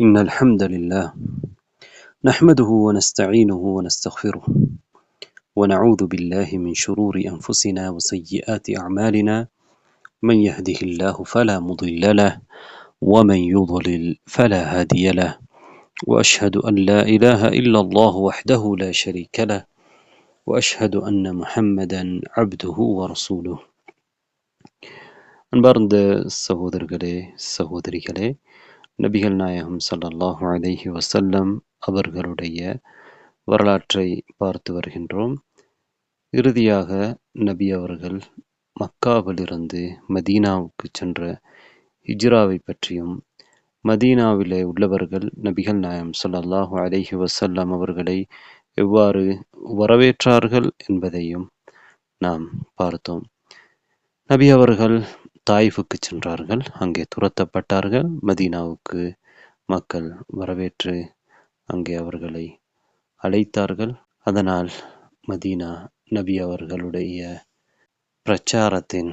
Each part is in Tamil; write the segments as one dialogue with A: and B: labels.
A: إن الحمد لله نحمده ونستعينه ونستغفره ونعوذ بالله من شرور أنفسنا وسيئات أعمالنا من يهده الله فلا مضل له ومن يضلل فلا هادي له وأشهد أن لا إله إلا الله وحده لا شريك له وأشهد أن محمدا عبده ورسوله அன்பார்ந்த சகோதரர்களே சகோதரிகளே, நபிகள் நாயகம் ஸல்லல்லாஹு அலைஹி வஸல்லம் அவர்களுடைய வரலாற்றை பார்த்து வருகின்றோம். இறுதியாக நபி அவர்கள் மக்காவிலிருந்து மதீனாவுக்கு சென்ற ஹிஜ்ராவை பற்றியும், மதீனாவிலே உள்ளவர்கள் நபிகள் நாயகம் ஸல்லல்லாஹு அலைஹி வஸல்லம் அவர்களை எவ்வாறு வரவேற்றார்கள் என்பதையும் நாம் பார்த்தோம். நபி அவர்கள் தாயிஃபுக்கு சென்றார்கள். அங்கே துரத்தப்பட்டார்கள். மதீனாவுக்கு மக்கள் வரவேற்று அங்கே அவர்களை அழைத்தார்கள். அதனால் மதீனா நபி அவர்களுடைய பிரச்சாரத்தின்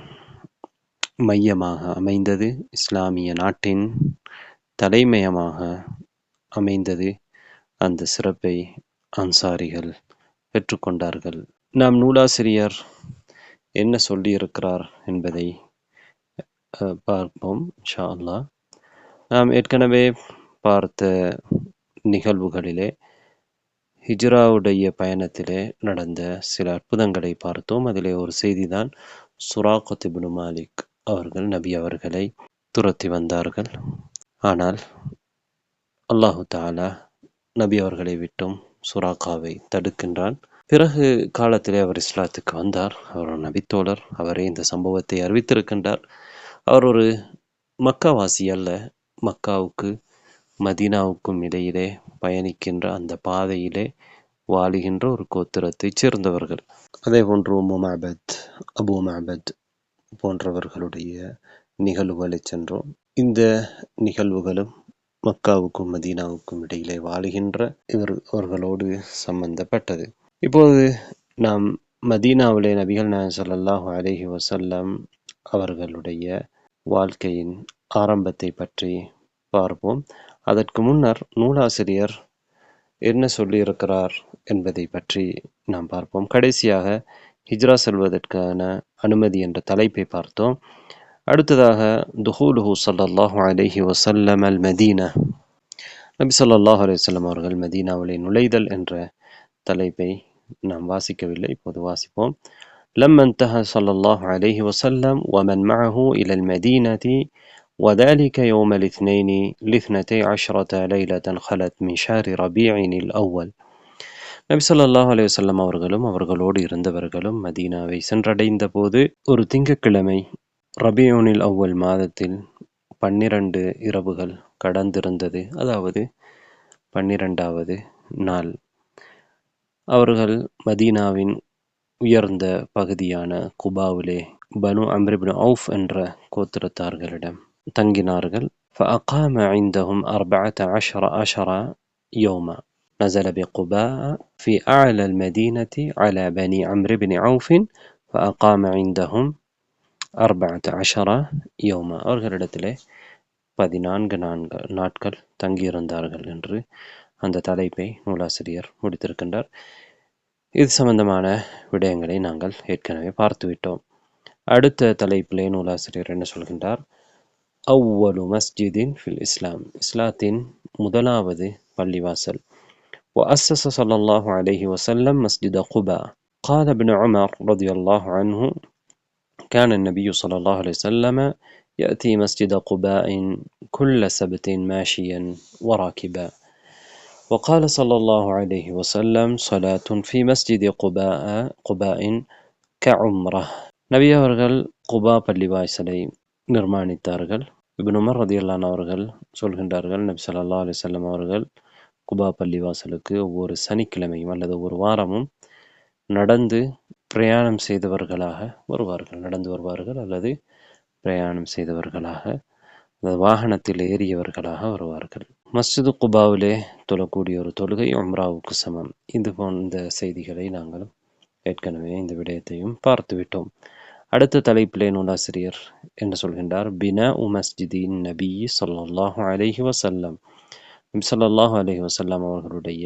A: மையமாக அமைந்தது. இஸ்லாமிய நாட்டின் தலைமையமாக அமைந்தது. அந்த சிறப்பை அன்சாரிகள் பெற்றுக்கொண்டார்கள். நாம் நூலாசிரியர் என்ன சொல்லியிருக்கிறார் என்பதை பார்ப்போம் இன்ஷா அல்லாஹ். நாம் ஏற்கனவே பார்த்த நிகழ்வுகளிலே ஹிஜ்ராவுடைய பயணத்திலே நடந்த சில அற்புதங்களை பார்த்தோம். அதிலே ஒரு செய்திதான் சுராகத் இப்னு மாலிக் அவர்கள் நபி அவர்களை துரத்தி வந்தார்கள். ஆனால் அல்லாஹு தஆலா நபி அவர்களை விட்டும் சுராகாவை தடுக்கின்றான். பிறகு காலத்திலே அவர் இஸ்லாத்துக்கு வந்தார். அவர் ஒரு நபித்தோழர். அவரே இந்த சம்பவத்தை அறிவித்திருக்கின்றார். அவர் ஒரு மக்காவாசி அல்ல. மக்காவுக்கு மதீனாவுக்கும் இடையிலே பயணிக்கின்ற அந்த பாதையிலே வாழுகின்ற ஒரு கோத்திரத்தைச் சேர்ந்தவர்கள். அதே போன்று உம்மு மஅபத், அபு மஅபத் போன்றவர்களுடைய நிகழ்வுகளை சென்றோம். இந்த நிகழ்வுகளும் மக்காவுக்கும் மதீனாவுக்கும் இடையிலே வாழுகின்ற இவர்களோடு சம்பந்தப்பட்டது. இப்போது நாம் மதீனாவிலே நபிகள் நாயகம் ஸல்லல்லாஹு அலைஹி வஸல்லம் அவர்களுடைய வாழ்க்கையின் ஆரம்பத்தை பற்றி பார்ப்போம். அதற்கு முன்னர் நூலாசிரியர் என்ன சொல்லியிருக்கிறார் என்பதை பற்றி நாம் பார்ப்போம். கடைசியாக ஹிஜ்ரா செல்வதற்கான அனுமதி என்ற தலைப்பை பார்த்தோம். அடுத்ததாக துஹூலுஹு ஸல்லல்லாஹு அலைஹி வஸல்லம் அல் மதீனா, நபி ஸல்லல்லாஹு அலைஹி வஸல்லம் அவர்கள் மதீனாவிலே நுழைதல் என்ற தலைப்பை நாம் வாசிக்கவில்லை, இப்போது வாசிப்போம். لما انتهى صلى الله عليه وسلم ومن معه إلى المدينة وذلك يوم الاثنين لاثنتي عشرة ليلة خلت من شهر ربيع الأول. நபி ஸல்லல்லாஹு அலைஹி வஸல்லம் அவர்களும் அவர்களோடு இருந்தவர்களும் மதீனாவை சென்றடைந்த போது ஒரு திங்கட்கிழமை ரபியூனில் அவ்வல் மாதத்தில் 12 இரவுகள் கடந்திருந்தது. அதாவது 12வது நாள். அவர்கள் மதீனாவின் உயர்ந்த பகுதியான குபாவிலே பனு அம்ர் இப்னு அவுஃப் என்ற கோத்திரத்தார்களிடம் தங்கினார்கள். فأقام عندهم 14 يوما نزل بقباء في أعلى المدينة على بني عمرو بن عوف فأقام عندهم 14 يوما. அவர்களிடத்திலே 14 நாட்கள் தங்கியிருந்தார்கள் என்று அந்த தலைப்பை நூலாசிரியர் முடித்திருக்கின்றார். இது சம்பந்தமான விடயங்களை நாங்கள் ஏற்கனவே பார்த்துவிட்டோம். அடுத்த தலைப்பிலே நூலாசிரியர் என்ன சொல்கின்றார்? அவ்வலு மஸ்ஜிதின் ஃபில் இஸ்லாம், இஸ்லாத்தின் முதலாவது பள்ளிவாசல். وأسس صلى الله عليه وسلم مسجد قباء. قال ابن عمر رضي الله عنه كان النبي صلى الله عليه وسلم يأتي مسجد قباء كل سبت ماشيا وراكبا. وقال صلى الله عليه وسلم صلاة في مسجد قباء كعمرة. நபி அவர்கள் குபா பள்ளிவாசலை நிர்மாணித்தார்கள். இப்னு உமர் ரலியல்லாஹு அன்ஹு அவர்கள் சொல்கின்றார்கள், நபி ஸல்லல்லாஹு அலைஹி வஸல்லம் அவர்கள் குபா பள்ளிவாசலுக்கு ஒவ்வொரு சனிக்கிழமையும் அல்லது ஒரு வாரமும் நடந்து பிரயாணம் செய்தவர்களாக வருவார்கள். நடந்து வருவார்கள் அல்லது பிரயாணம் செய்தவர்களாக, வாகனத்தில் ஏறியவர்களாக வருவார்கள். மஸ்ஜிது குபாவிலே தொழக்கூடிய ஒரு தொழுகை உம்ராவுக்கு சமம். இது போன்ற செய்திகளை நாங்கள் ஏற்கனவே இந்த விடயத்தையும் பார்த்துவிட்டோம். அடுத்த தலைப்பிலே நூலாசிரியர் என்ன சொல்கின்றார்? பினா மஸ்ஜிதின் நபி ஸல்லல்லாஹு அலைஹி வஸல்லம், நபி ஸல்லல்லாஹு அலைஹி வஸல்லம் அவர்களுடைய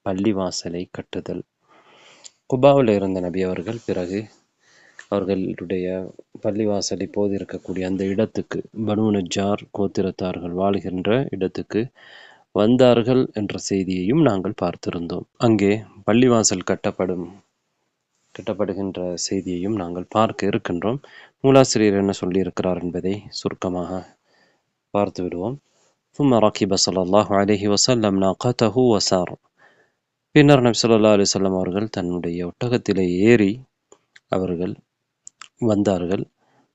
A: பள்ளிவாசலை கட்டுதல். குபாவில் இருந்த நபி அவர்கள் பிறகு அவர்களுடைய பள்ளிவாசல் இப்போது இருக்கக்கூடிய அந்த இடத்துக்கு, பனு நஜ்ஜார் கோத்திரத்தார்கள் வாழ்கின்ற இடத்துக்கு வந்தார்கள் என்ற செய்தியையும் நாங்கள் பார்த்திருந்தோம். அங்கே பள்ளிவாசல் கட்டப்படுகின்ற செய்தியையும் நாங்கள் பார்க்க இருக்கின்றோம். நூலாசிரியர் என்ன சொல்லியிருக்கிறார் என்பதை சுருக்கமாக பார்த்து விடுவோம். ثم ركب صلى الله عليه وسلم ناقته وسار. பின்னர் நபி ஸல்லல்லாஹு அலைஹி வஸல்லம் அவர்கள் தன்னுடைய ஒட்டகத்திலே ஏறி அவர்கள் வந்தார்கள்.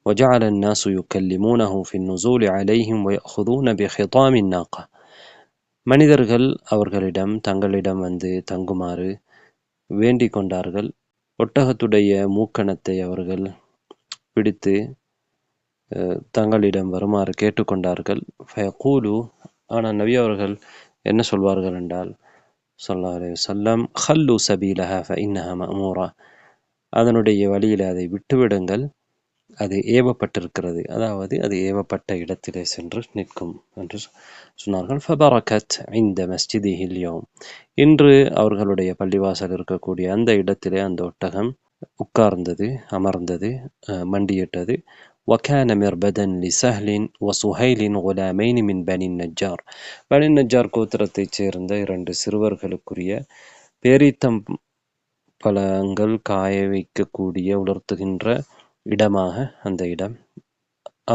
A: وجعل الناس يكلمونه في النزول عليهم ويأخذون بخطام الناقة. மனிதர்கள் அவர்களிடம் தங்களிடம் வந்து தங்குமாறு வேண்டிக் கொண்டார்கள். ஒட்டகத்துடைய மூக்கணத்தை அவர்கள் பிடித்து தங்களிடம் வருமாறு கேட்டுக்கொண்டார்கள். ஃபயகூலு, ஆனால் நபி அவர்கள் என்ன சொல்வார்கள் என்றால், ஸல்லல்லாஹு அலைஹி வஸல்லம், ஹல்லு சபீலஹா ஃபஇன்னஹா மஅமூரா, அதனுடைய வழியில் அதை விட்டுவிடுங்கள், அது ஏவப்பட்டிருக்கிறது, அதாவது அது ஏவப்பட்ட இடத்திலே சென்று நிற்கும் என்று சொன்னார்கள். ஃபபரகத் இந்த மஸ்ஜிதிஹில் யௌம், இன்று அவர்களுடைய பள்ளிவாசல் இருக்கக்கூடிய அந்த இடத்திலே அந்த ஒட்டகம் உட்கார்ந்தது, அமர்ந்தது, மண்டியிட்டது. وكان مربدا لسهل وسهيل غلامين من بني النجار. பனி நஜ்ஜார் கோத்திரத்தைச் சேர்ந்த 2 சிறுவர்களுக்குரிய பேரீத்தம் பழங்கள் காய வைக்கக்கூடிய உலர்த்துகின்ற இடமாக அந்த இடம்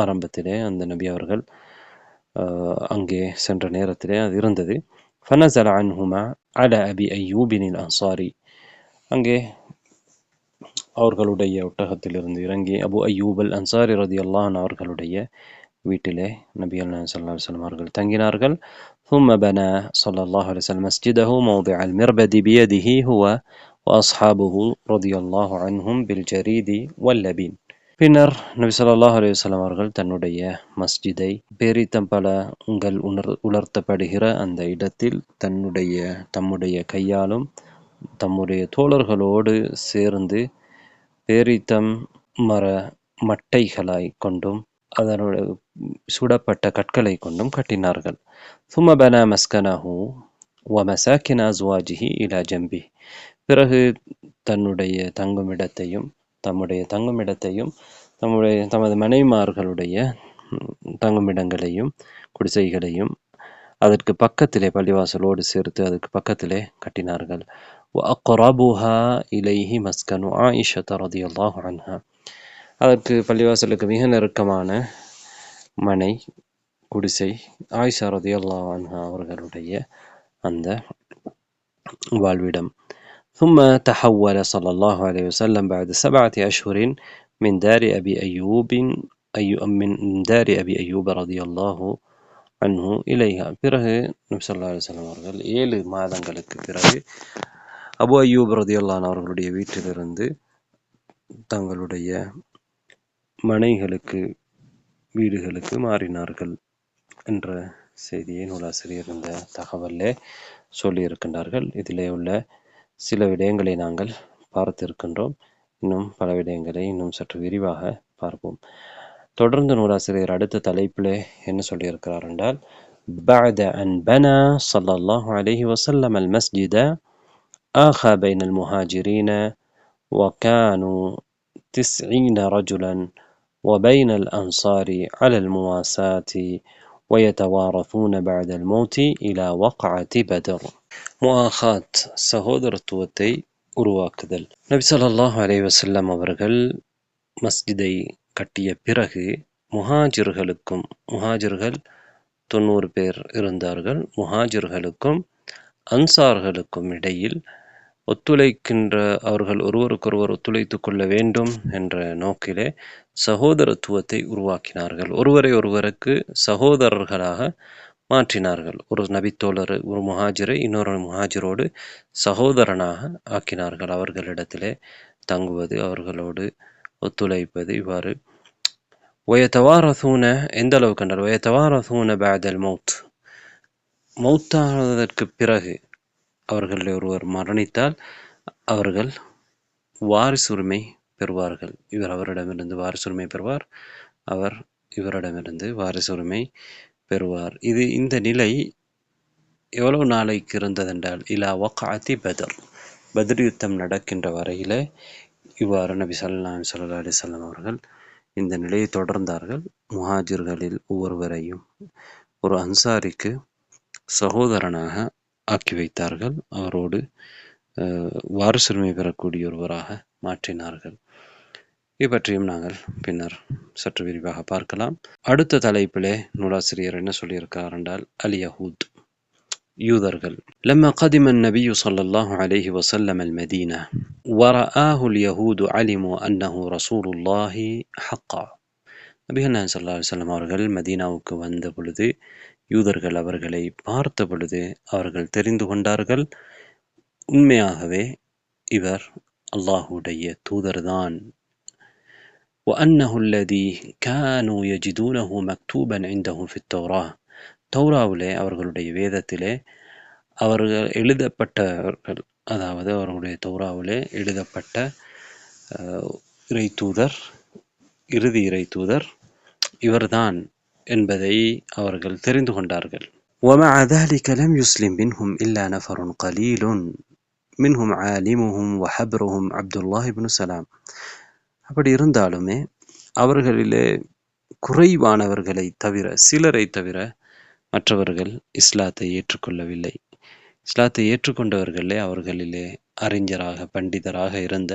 A: ஆரம்பத்திலே அந்த நபி அவர்கள் அங்கே சென்ற நேரத்திலே அது இருந்தது. فنزل عنهما على أبي أيوب الأنصاري. அங்கே அவர்களுடைய ஒட்டகத்திலிருந்து இறங்கி அபு அய்யூப் அல் அன்சாரி ரலியல்லாஹு அன்ஹு அவர்களுடைய வீட்டிலே நபி ஸல்லல்லாஹு அலைஹி வஸல்லம் அவர்கள் தங்கினார்கள். ثم بنى صلى الله عليه وسلم مسجده موضع المربد بيده هو وأصحابه رضي الله عنهم بالجريد واللبين. பின்னர் நபி ஸல்லல்லாஹு அலைஹி வஸல்லம் அவர்கள் தன்னுடைய மஸ்ஜிதை பேரீத்தம்பழங்கள் உலர்த்தப்படுகிற அந்த இடத்தில் தம்முடைய கையாலும் தம்முடைய தோழர்களோடு சேர்ந்து பேரீத்தம் மர மட்டைகளை கொண்டும் அதனுடைய சுடப்பட்ட கற்களை கொண்டும் கட்டினார்கள். ثم بنى مسكنه ومساكن أزواجه إلى جنبه. பிறகு தமது மனைவிமார்களுடைய தங்குமிடங்களையும் குடிசைகளையும் அதற்கு பக்கத்திலே பள்ளிவாசலோடு சேர்த்து அதற்கு பக்கத்திலே கட்டினார்கள். وأقربها إليه مسكن عائشة رضي الله عنها. அதற்கு பள்ளிவாசலுக்கு மிக நெருக்கமான மனை குடிசை ஆயிஷா ரலியல்லாஹு அன்ஹா அவர்களுடைய அந்த வாழ்விடம். ثم تحول صلى الله عليه وسلم بعد 7 أشهر من دار أبي أيوب رضي الله عنه إليها. பிறகு நபி ஸல்லல்லாஹு அலைஹி வஸல்லம் அவர்கள் 7 மாதங்களுக்கு பிறகு அபு அய்யூப் ரலியல்லாஹு அன்ஹு அவர்களுடைய வீட்டிலிருந்து தங்களுடைய வீடுகளுக்கு மாறினார்கள் என்ற செய்தியை நூலாசிரியர் இந்த தகவலே சொல்லியிருக்கின்றார்கள். இதிலே உள்ள சில விடயங்களை நாங்கள் பார்த்திருக்கின்றோம். இன்னும் பல விடயங்களை இன்னும் சற்று விரிவாக பார்ப்போம். தொடர்ந்து நூலாசிரியர் அடுத்த தலைப்பிலே என்ன சொல்லியிருக்கிறார் என்றால், بعد أن بنى صلى الله عليه وسلم المسجد آخى بين المهاجرين وكانوا 90 رجلا وبين الأنصار على المواساة ويتوارثون بعد الموت إلى وقعة بدر. முஆகாத், சகோதரத்துவத்தை உருவாக்குதல். நபி ஸல்லல்லாஹு அலைஹி வஸல்லம் அவர்கள் மஸ்ஜிதை கட்டிய பிறகு முஹாஜிர்கள் 90 பேர் இருந்தார்கள். முஹாஜிர்களுக்கும் அன்சார்களுக்கும் இடையில் அவர்கள் ஒருவருக்கொருவர் ஒத்துழைத்துக் கொள்ள வேண்டும் என்ற நோக்கிலே சகோதரத்துவத்தை உருவாக்கினார்கள். ஒருவருக்கு சகோதரர்களாக மாற்றினார்கள். ஒரு நபித்தோழர் ஒரு முஹாஜிரை இன்னொரு முஹாஜிரோடு சகோதரனாக ஆக்கினார்கள். அவர்களிடத்திலே தங்குவது, அவர்களோடு ஒத்துழைப்பது, இவ்வாறு. வயத்தவாரசூன, எந்த அளவுக்கு என்றால் வயத்தவாரசூன பஅதல் மௌத், மௌத்தானதற்கு பிறகு அவர்களில் ஒருவர் மரணித்தால் அவர்கள் வாரிசுரிமை பெறுவார்கள். இவர் அவரிடமிருந்து வாரிசுரிமை பெறுவார், அவர் இவரிடமிருந்து வாரிசுரிமை பெறுவார். இந்த நிலை எவ்வளவு நாளைக்கு இருந்ததென்றால் இலா வக்அத்தி பத்ர், பத்ர் யுத்தம் நடக்கின்ற வரையில இவ்வாறு நபி ஸல்லல்லாஹு அலைஹி வஸல்லம் அவர்கள் இந்த நிலையை தொடர்ந்தார்கள். முஹாஜிர்களில் ஒவ்வொருவரையும் ஒரு அன்சாரிக்கு சகோதரனாக ஆக்கி வைத்தார்கள். அவரோடு வாரிசுரிமை பெறக்கூடிய ஒருவராக மாற்றினார்கள். இதை நாங்கள் பின்னர் சற்று விரிவாக பார்க்கலாம். அடுத்த தலைப்பிலே நூலாசிரியர் என்ன சொல்லியிருக்கார் என்றால் அல் யஹூத், யூதர்கள். لما قدم النبي صلى الله عليه وسلم المدينة ورآه اليهود علموا أنه رسول الله حقا. நபிகள் நாயகம் ஸல்லல்லாஹு அலைஹி வஸல்லம் அவர்கள் மதீனாவுக்கு வந்த பொழுது யூதர்கள் அவர்களை பார்த்த பொழுது அவர்கள் தெரிந்து கொண்டார்கள், உண்மையாகவே இவர் அல்லாஹுடைய தூதர்தான். وأنه الذي كانوا يجدونه مكتوبا عندهم في التوراة, தௌராவிலே அவர்களுடைய வேதத்திலே அவர்கள் எழுதப்பட்டவர்கள், அதாவது அவர்களுடைய தௌராவிலே எழுதப்பட்ட இறை தூதர், இறுதி இறை தூதர் இவர்தான் என்பதை அவர்கள் தெரிந்து கொண்டார்கள். ومع ذلك لم يسلم منهم إلا نفر قليل منهم عالمهم وحبرهم عبد الله بن سلام. அப்படி இருந்தாலுமே அவர்களிலே குறைவானவர்களை தவிர, சிலரை தவிர மற்றவர்கள் இஸ்லாத்தை ஏற்றுக்கொள்ளவில்லை. இஸ்லாத்தை ஏற்றுக்கொண்டவர்களே அவர்களிலே அறிஞராக பண்டிதராக இருந்த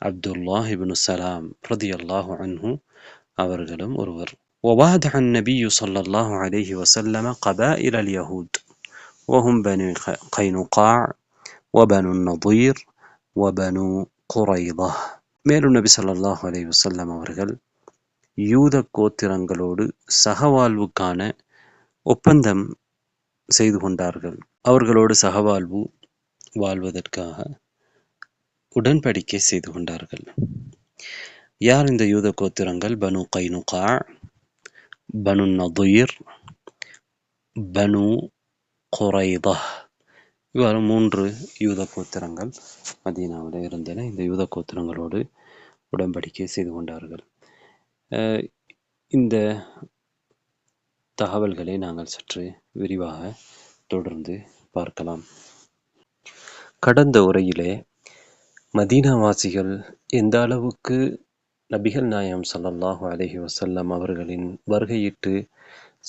A: அப்துல்லாஹ் இப்னு சலாம் ரதியல்லாஹு அன்ஹு அவர்களும் ஒருவர். ووادع النبي صلى الله عليه وسلم قبائل اليهود وهم بنو قينقاع وبنو النضير وبنو قريظة. மேலும் நபி ஸல்லல்லாஹு அலைஹி வஸல்லம் அவர்கள் யூத கோத்திரங்களோடு சகவாழ்வுக்கான ஒப்பந்தம் செய்து கொண்டார்கள். அவர்களோடு வாழ்வதற்காக உடன்படிக்கை செய்து கொண்டார்கள். யார் இந்த யூத கோத்திரங்கள்? பனு கைனுகா, பனு நதீர், பனு குரைதா, இவ்வாறு 3 யூத கோத்திரங்கள் மதீனாவில் இருந்தன. இந்த யூத கோத்திரங்களோடு உடன்படிக்கை செய்து கொண்டார்கள். இந்த தகவல்களை நாங்கள் சற்று விரிவாக தொடர்ந்து பார்க்கலாம். கடந்த உரையிலே மதீனாவாசிகள் எந்த அளவுக்கு நபிகள் நாயகம் ஸல்லல்லாஹு அலைஹி வஸல்லம் அவர்களின் வருகையிட்டு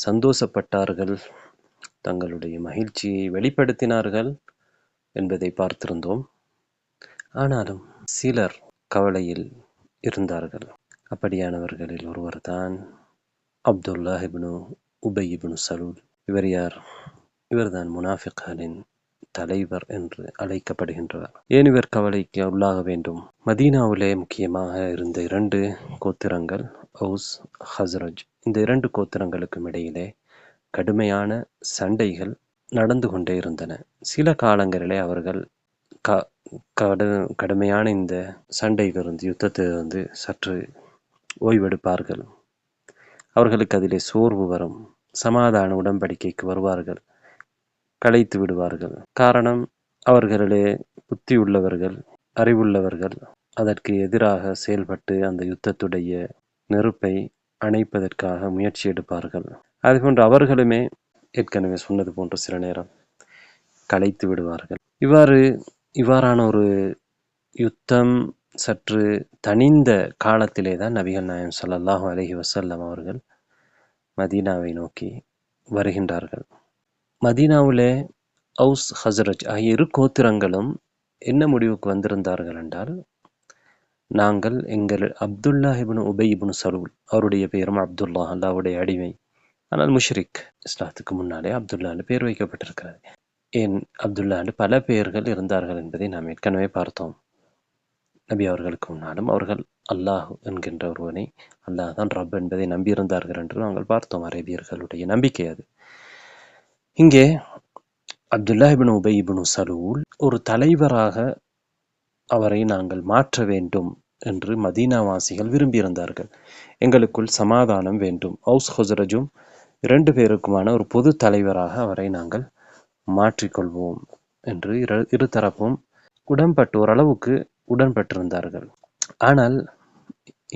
A: சந்தோஷப்பட்டார்கள், தங்களுடைய மகிழ்ச்சியை வெளிப்படுத்தினார்கள் என்பதை பார்த்திருந்தோம். ஆனாலும் சிலர் கவலையில் இருந்தார்கள். அப்படியானவர்களில் ஒருவர் தான் அப்துல்லாஹ் இப்னு உபை இப்னு சலூல். இவர் யார்? இவர்தான் முனாஃபிக்களின் தலைவர் என்று அழைக்கப்படுகின்றவர். ஏன் இவர் கவலைக்கு உள்ளாக வேண்டும்? மதீனாவிலே முக்கியமாக இருந்த 2 கோத்திரங்கள் அவுஸ், ஹஸ்ரஜ். இந்த 2 கோத்திரங்களுக்கும் இடையிலே கடுமையான சண்டைகள் நடந்து கொண்டே இருந்தன. சில காலங்களிலே அவர்கள் கடுமையான இந்த சண்டையிலிருந்து, யுத்தத்திலிருந்து சற்று ஓய்வெடுப்பார்கள். அவர்களுக்கு அதிலே சோர்வு வரும். சமாதான உடன்படிக்கைக்கு வருவார்கள், கலைத்து விடுவார்கள். காரணம், அவர்களிலே புத்தி உள்ளவர்கள், அறிவுள்ளவர்கள் அதற்கு எதிராக செயல்பட்டு அந்த யுத்தத்துடைய நெருப்பை அணைப்பதற்காக முயற்சி எடுப்பார்கள். அதுபோன்று அவர்களுமே ஏற்கனவே சொன்னது போன்று சில நேரம் கலைத்து விடுவார்கள். இவ்வாறான ஒரு யுத்தம் சற்று தனிந்த காலத்திலே தான் நபிகள் நாயகம் ஸல்லல்லாஹு அலைஹி வஸல்லம் அவர்கள் மதீனாவை நோக்கி வருகின்றார்கள். மதீனாவிலே அவுஸ், ஹஸ்ரஜ் ஆகிய 2 கோத்திரங்களும் என்ன முடிவுக்கு வந்திருந்தார்கள் என்றால், நாங்கள் எங்கள் அப்துல்லாஹ் இப்னு உபை இப்னு சலூல், அவருடைய பெயரும் அப்துல்லாஹ், அல்லாஹ்வுடைய அடிமை, ஆனால் முஷ்ரிக். இஸ்லாத்துக்கு முன்னாலே அப்துல்லா என்று பெயர் வைக்கப்பட்டிருக்கிறது. ஏன் அப்துல்லா என்று பல பெயர்கள் இருந்தார்கள் என்பதை நாம் ஏற்கனவே பார்த்தோம். நபி அவர்களுக்கு முன்னாலும் அவர்கள் அல்லாஹ் என்கின்ற ஒருவனை, அல்லாஹ் தான் ரப் என்பதை நம்பியிருந்தார்கள் என்று நாங்கள் பார்த்தோம். அரேபியர்களுடைய நம்பிக்கை அது. இங்கே அப்துல்லாஹ் இப்னு உபை இப்னு சலூல் ஒரு தலைவராக அவரை நாங்கள் மாற்ற வேண்டும் என்று மதீனாவாசிகள் விரும்பியிருந்தார்கள். எங்களுக்குள் சமாதானம் வேண்டும், அவுஸ் ஹஸ்ரஜும் 2 பேருக்குமான ஒரு பொது தலைவராக அவரை நாங்கள் மாற்றிக்கொள்வோம் என்று இருதரப்பும் ஓரளவுக்கு உடன்பட்டிருந்தார்கள். ஆனால்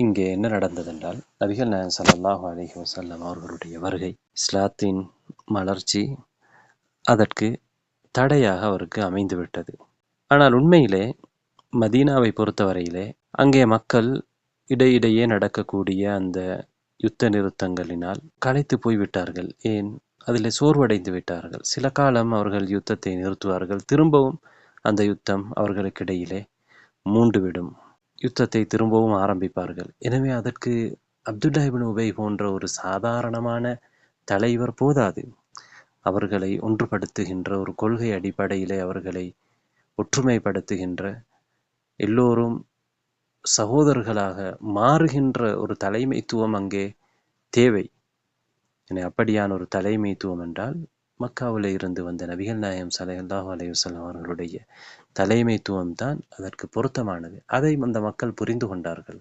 A: இங்கே என்ன நடந்ததென்றால், நபிகள் நாயகம் ஸல்லல்லாஹு அலைஹி வஸல்லம் அவர்களுடைய வருகை, இஸ்லாத்தின் மலர்ச்சி, அதற்கு தடையாக அவருக்கு அமைந்துவிட்டது. ஆனால் உண்மையிலே மதீனாவை பொறுத்தவரையிலே அங்கே மக்கள் இடையிடையே நடக்கக்கூடிய அந்த யுத்த நிறுத்தங்களினால் களைத்து போய்விட்டார்கள். ஏன்? அதில் சோர்வடைந்து விட்டார்கள். சில காலம் அவர்கள் யுத்தத்தை நிறுத்துவார்கள், திரும்பவும் அந்த யுத்தம் அவர்களுக்கிடையிலே மூண்டுவிடும். யுத்தத்தை திரும்பவும் ஆரம்பிப்பார்கள். எனவே அதற்கு அப்துல்லா இப்னு உபை போன்ற ஒரு சாதாரணமான தலைவர் போதாது. அவர்களை ஒன்றுபடுத்துகின்ற ஒரு கொள்கை அடிப்படையிலே அவர்களை ஒற்றுமைப்படுத்துகின்ற, எல்லோரும் சகோதரர்களாக மாறுகின்ற ஒரு தலைமைத்துவம் அங்கே தேவை. என அப்படியான ஒரு தலைமைத்துவம் என்றால் மக்காவில் இருந்து வந்த நபிகள் நாயகம் ஸல்லல்லாஹு அலைஹி வஸல்லம் அவர்களுடைய தலைமைத்துவம் தான் அதற்கு பொருத்தமானது. அதை அந்த மக்கள் புரிந்து கொண்டார்கள்.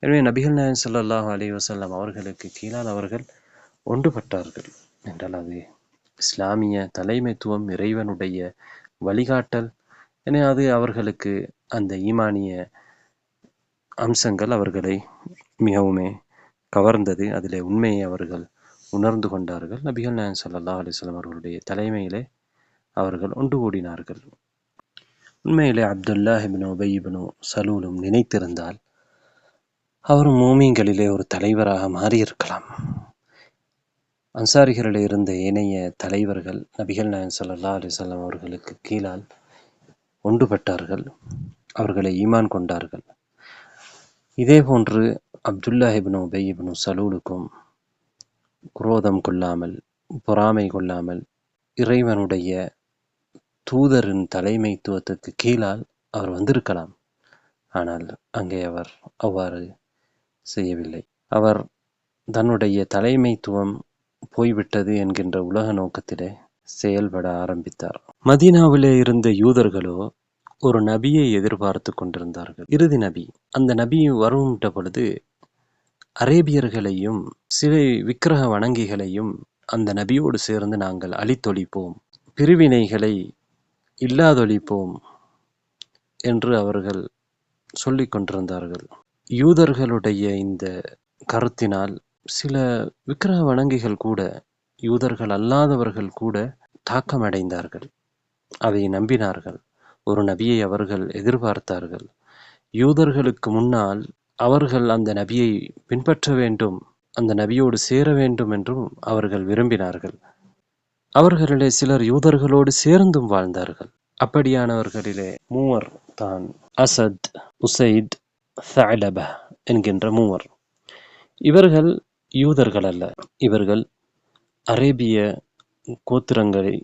A: எனவே நபிகள் நாயகம் ஸல்லல்லாஹு அலைஹி வஸல்லம் அவர்களுக்கு கீழால் அவர்கள் ஒன்றுபட்டார்கள் என்றால் அது இஸ்லாமிய தலைமைத்துவம், இறைவனுடைய வழிகாட்டல். என அது அவர்களுக்கு அந்த ஈமானிய அம்சங்கள் அவர்களை மிகவுமே கவர்ந்தது. அதிலே உண்மையை அவர்கள் உணர்ந்து கொண்டார்கள். நபிகள் நாயகம் ஸல்லல்லாஹு அலைஹி வஸல்லம் அவர்களுடைய தலைமையிலே அவர்கள் ஒன்று கூடினார்கள். உண்மையிலே அப்துல்லா இப்னு உபை இப்னு சலூலும் நினைத்திருந்தால் அவர் மூமின்களிலே ஒரு தலைவராக மாறியிருக்கலாம். அன்சாரிகளில் இருந்த ஏனைய தலைவர்கள் நபிகள் நாயகம் ஸல்லல்லாஹு அலைஹி வஸல்லம் அவர்களுக்கு கீழால் ஒன்றுபட்டார்கள், அவர்களை ஈமான் கொண்டார்கள். இதே போன்று அப்துல்லா இப்னு உபை இப்னு சலூலுக்கும் குரோதம் கொள்ளாமல், பொறாமை கொள்ளாமல், இறைவனுடைய தூதரின் தலைமைத்துவத்துக்கு கீழால் அவர் வந்திருக்கலாம். ஆனால் அங்கே அவர் அவ்வாறு செய்யவில்லை. அவர் தன்னுடைய தலைமைத்துவம் போய்விட்டது என்கின்ற உலக நோக்கத்திலே செயல்பட ஆரம்பித்தார். மதீனாவிலே இருந்த யூதர்களோ ஒரு நபியை எதிர்பார்த்து கொண்டிருந்தார்கள், இறுதி நபி. அந்த நபி வருகின்ற பொழுது அரேபியர்களையும் சிலை விக்கிரக வணங்கிகளையும் அந்த நபியோடு சேர்ந்து நாங்கள் அழித்தொழிப்போம், பிரிவினைகளை இல்லாதொழிப்போம் என்று அவர்கள் சொல்லிக் கொண்டிருந்தார்கள். யூதர்களுடைய இந்த கருத்தினால் சில விக்கிரக வணங்கிகள் கூட, யூதர்கள் அல்லாதவர்கள் கூட தாக்கமடைந்தார்கள். அதை நம்பினார்கள். ஒரு நபியை அவர்கள் எதிர்பார்த்தார்கள். யூதர்களுக்கு முன்னால் அவர்கள் அந்த நபியை பின்பற்ற வேண்டும், அந்த நபியோடு சேர வேண்டும் என்றும் அவர்கள் விரும்பினார்கள். அவர்களிலே சிலர் யூதர்களோடு சேர்ந்தும் வாழ்ந்தார்கள். அப்படியானவர்களிலே மூவர் தான் அசத், உசைத், ஸஅலபா என்கின்ற மூவர். இவர்கள் யூதர்கள் அல்ல, இவர்கள் அரேபிய கோத்திரங்களை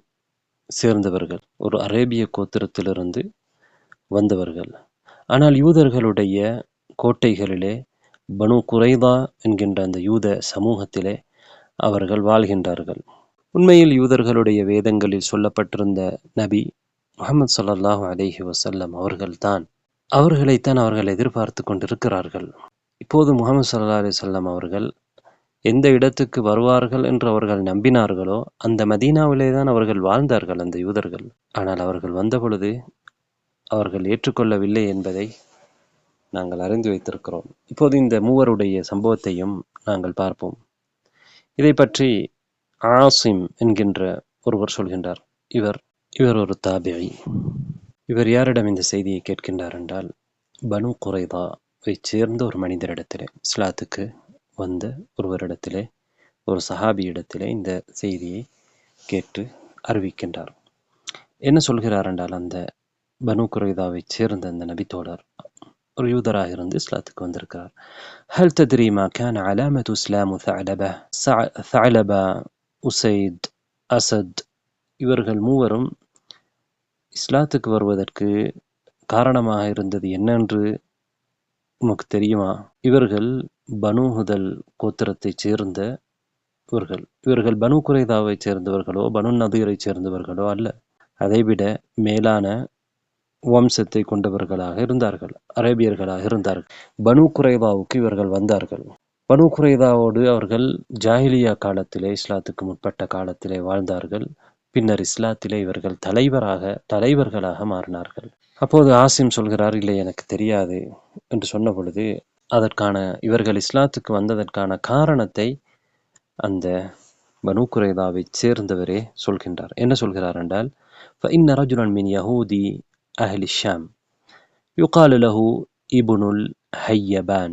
A: சேர்ந்தவர்கள், ஒரு அரேபிய கோத்திரத்திலிருந்து வந்தவர்கள். ஆனால் யூதர்களுடைய கோட்டைகளிலே பனு குரைதா என்கின்ற அந்த யூத சமூகத்திலே அவர்கள் வாழ்கின்றார்கள். உண்மையில் யூதர்களுடைய வேதங்களில் சொல்லப்பட்டிருந்த நபி முஹம்மது ஸல்லல்லாஹு அலைஹி வஸல்லம் அவர்களைத்தான் அவர்கள் எதிர்பார்த்து கொண்டிருக்கிறார்கள். இப்போது முஹம்மது ஸல்லல்லாஹு அலைஹி வஸல்லம் அவர்கள் எந்த இடத்துக்கு வருவார்கள் என்று அவர்கள் நம்பினார்களோ அந்த மதீனாவிலே தான் அவர்கள் வாழ்ந்தார்கள், அந்த யூதர்கள். ஆனால் அவர்கள் வந்த பொழுது அவர்கள் ஏற்றுக்கொள்ளவில்லை என்பதை நாங்கள் அறிந்து வைத்திருக்கிறோம். இப்போது இந்த மூவருடைய சம்பவத்தையும் நாங்கள் பார்ப்போம். இதை பற்றி ஆசிம் என்கின்ற ஒருவர் சொல்கின்றார். இவர் ஒரு தாபிஈ. இவர் யாரிடம் இந்த செய்தியை கேட்கின்றார் என்றால், பனு குரைதாவை சேர்ந்த ஒரு மனிதரிடத்திலே, இஸ்லாத்துக்கு வந்த ஒருவரிடத்திலே, ஒரு சஹாபியிடத்திலே இந்த செய்தியை கேட்டு அறிவிக்கின்றார். என்ன சொல்கிறார் என்றால், அந்த பனு குரைதாவை சேர்ந்த அந்த நபித்தோழர் ஒரு யூதராக இருந்து இஸ்லாத்துக்கு வந்திருக்கிறார். ஹல் தத்ரி மா கான அலாமத்து இஸ்லாமு ஸஅலபா, உசைத், அசத் இவர்கள் மூவரும் இஸ்லாத்துக்கு வருவதற்கு காரணமாக இருந்தது என்னென்று உமக்கு தெரியுமா? இவர்கள் பனு ஹுதல் கோத்திரத்தை சேர்ந்த இவர்கள் பனு குரைதாவை சேர்ந்தவர்களோ பனு நதீரை சேர்ந்தவர்களோ அல்ல, அதைவிட மேலான வம்சத்தை கொண்டவர்களாக இருந்தார்கள், அரேபியர்களாக இருந்தார்கள். பனு குரைதாவுக்கு இவர்கள் வந்தார்கள். பனு குரைதாவோடு அவர்கள் ஜாஹிலியா காலத்திலே, இஸ்லாத்துக்கு முற்பட்ட காலத்திலே வாழ்ந்தார்கள். பின்னர் இஸ்லாத்திலே இவர்கள் தலைவர்களாக மாறினார்கள். அப்போது ஆசிம் சொல்கிறார், இல்லை எனக்கு தெரியாது என்று சொன்ன பொழுது இவர்கள் இஸ்லாத்துக்கு வந்ததற்கான காரணத்தை அந்த பனு குறைதாவை சேர்ந்தவரே சொல்கின்றார். என்ன சொல்கிறார் என்றால், فإن رجلا من يهود أهل الشام يقال له ابن الهيبان.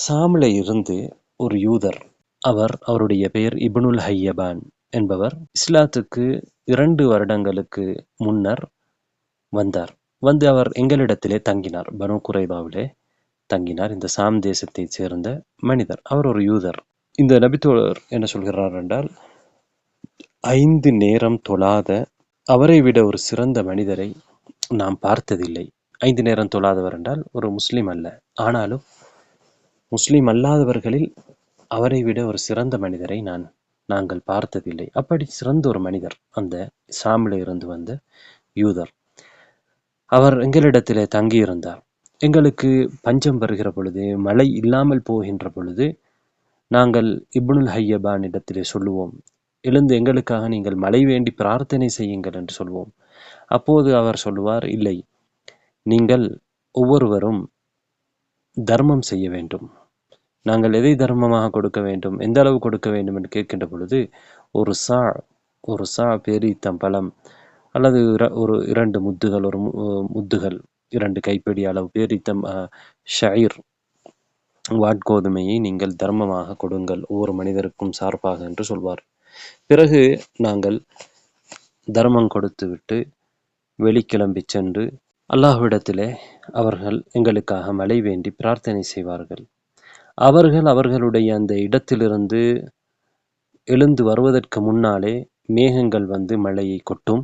A: சாமில இருந்து ஒரு யூதர், அவருடைய பெயர் இப்னுல் ஹையபான் என்பவர் இஸ்லாத்துக்கு 2 வருடங்களுக்கு முன்னர் வந்தார். அவர் எங்களிடத்திலே தங்கினார், பனு குறைதாவிலே தங்கினார். இந்த சாம் தேசத்தை சேர்ந்த மனிதர், அவர் ஒரு யூதர். இந்த நபித்தோழர் என்ன சொல்கிறார் என்றால், 5 நேரம் தொழாத அவரை விட ஒரு சிறந்த மனிதரை நாம் பார்த்ததில்லை. 5 நேரம் தொழாதவர் என்றால் ஒரு முஸ்லிம் அல்ல, ஆனாலும் முஸ்லிம் அல்லாதவர்களில் அவரை விட ஒரு சிறந்த மனிதரை நாங்கள் பார்த்ததில்லை. அப்படி சிறந்த ஒரு மனிதர் அந்த சாமில இருந்து வந்த யூதர். அவர் எங்களிடத்திலே தங்கியிருந்தார். எங்களுக்கு பஞ்சம் வருகிற பொழுது, மழை இல்லாமல் போகின்ற பொழுது, நாங்கள் இப்னுல் ஹையபான் இடத்திலே சொல்லுவோம், எழுந்து எங்களுக்காக நீங்கள் மழை வேண்டி பிரார்த்தனை செய்யுங்கள் என்று சொல்வோம். அப்போது அவர் சொல்லுவார், இல்லை, நீங்கள் ஒவ்வொருவரும் தர்மம் செய்ய வேண்டும். நாங்கள் எதை தர்மமாக கொடுக்க வேண்டும், எந்த அளவு கொடுக்க வேண்டும் என்று கேட்கின்ற பொழுது, ஒரு சா பேரித்தம் பழம் அல்லது ஒரு 2 முத்துகள், ஒரு முத்துகள் 2 கைப்பிடி அளவு பேரித்தம் ஷயீர் வாட்கோதுமையை நீங்கள் தர்மமாக கொடுங்கள் ஒவ்வொரு மனிதருக்கும் சார்பாக என்று சொல்வார். பிறகு நாங்கள் தர்மம் கொடுத்து விட்டு வெளிக்கிளம்பி சென்று அல்லாஹ்விடத்திலே அவர்கள் எங்களுக்காக மழை வேண்டி பிரார்த்தனை செய்வார்கள். அவர்களுடைய அந்த இடத்திலிருந்து எழுந்து வருவதற்கு முன்னாலே மேகங்கள் வந்து மழையை கொட்டும்,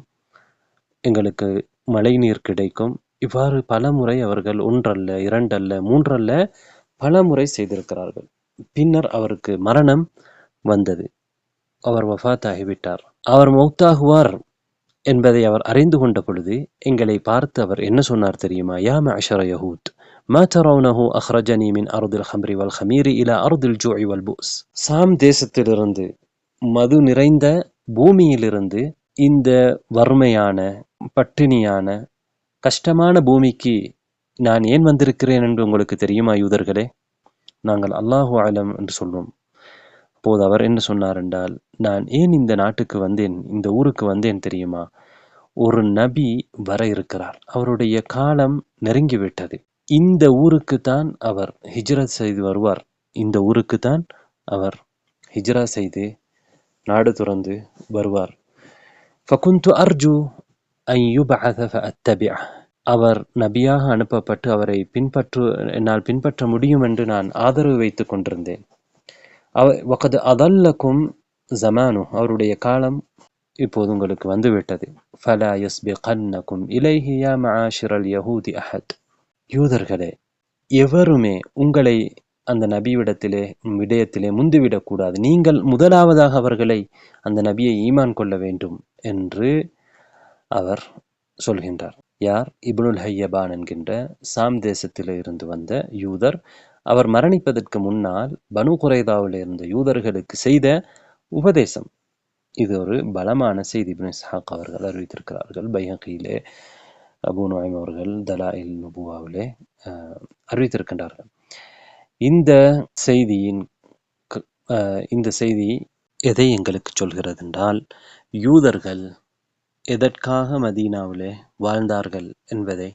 A: எங்களுக்கு மழை நீர் கிடைக்கும். இவ்வாறு பல முறை அவர்கள் 1 அல்ல 2 அல்ல 3 அல்ல பல முறை செய்திருக்கிறார்கள். பின்னர் அவருக்கு மரணம் வந்தது, அவர் வஃபாத் ஆகிவிட்டார். அவர் மௌத்தாகுவார் என்பதை அவர் அறிந்து கொண்ட பொழுது எங்களை பார்த்து அவர் என்ன சொன்னார் தெரியுமா? யா மஅஷர யஹூத் மா தரவுனஹு அஹ்ரஜனி மின் அர்தில் ஹம்ரி வல் ஹமீரி இலா அர்தில் ஜூஇ வல் புஸ். சாம் தேசத்திலிருந்து, மது நிறைந்த பூமியிலிருந்து இந்த வறுமையான, பட்டினியான, கஷ்டமான பூமிக்கு நான் ஏன் வந்திருக்கிறேன் என்று உங்களுக்கு தெரியுமா யூதர்களே? நாங்கள் அல்லாஹு அலம் என்று சொல்வோம். அப்போது அவர் என்ன சொன்னார் என்றால், நான் ஏன் இந்த நாட்டுக்கு வந்தேன், இந்த ஊருக்கு வந்தேன் தெரியுமா? ஒரு நபி வர இருக்கிறார், அவருடைய காலம் நெருங்கிவிட்டது. இந்த ஊருக்கு தான் அவர் ஹிஜ்ரத் செய்து வருவார். இந்த ஊருக்கு தான் அவர் ஹிஜ்ரா செய்து நாடு துறந்து வருவார். ஃபகுந்து அர்ஜு அன் யுபஅஸ ஃபஅத்தபிஅ. அவர் நபியாக அனுப்பப்பட்டு அவரை என்னால் பின்பற்ற முடியும் என்று நான் ஆதரவு வைத்துக் கொண்டிருந்தேன். வகத் அதல்லக்கும் ஜமானு, அவருடைய காலம் இப்போது உங்களுக்கு வந்துவிட்டது. ஃபலா யஸ்பிகன்னக்கும் இலைஹி யா மஆஷிரல் யஹூதி அஹத். யூதர்களே, எவருமே உங்களை அந்த விடயத்திலே முந்திவிடக்கூடாது. நீங்கள் முதலாவதாக அவர்களை, அந்த நபியை ஈமான் கொள்ள வேண்டும் என்று அவர் சொல்கின்றார். யார்? இப்னுல் ஹையபான் என்கின்ற சாம் தேசத்திலே இருந்து வந்த யூதர். அவர் மரணிப்பதற்கு முன்னால் பனு குறைதாவில் இருந்த யூதர்களுக்கு செய்த உபதேசம். இது ஒரு பலமான செய்தி. இப்னு இஸ்ஹாக் அவர்கள் அறிவித்திருக்கிறார்கள். பைஹகியிலே, அபூ நுஐம் அவர்கள் தலாயில் நுபுவாவிலே அறிவித்திருக்கின்றார்கள். இந்த செய்தி எதை எங்களுக்கு சொல்கிறது என்றால், யூதர்கள் எதற்காக மதீனாவிலே வாழ்ந்தார்கள் என்பதை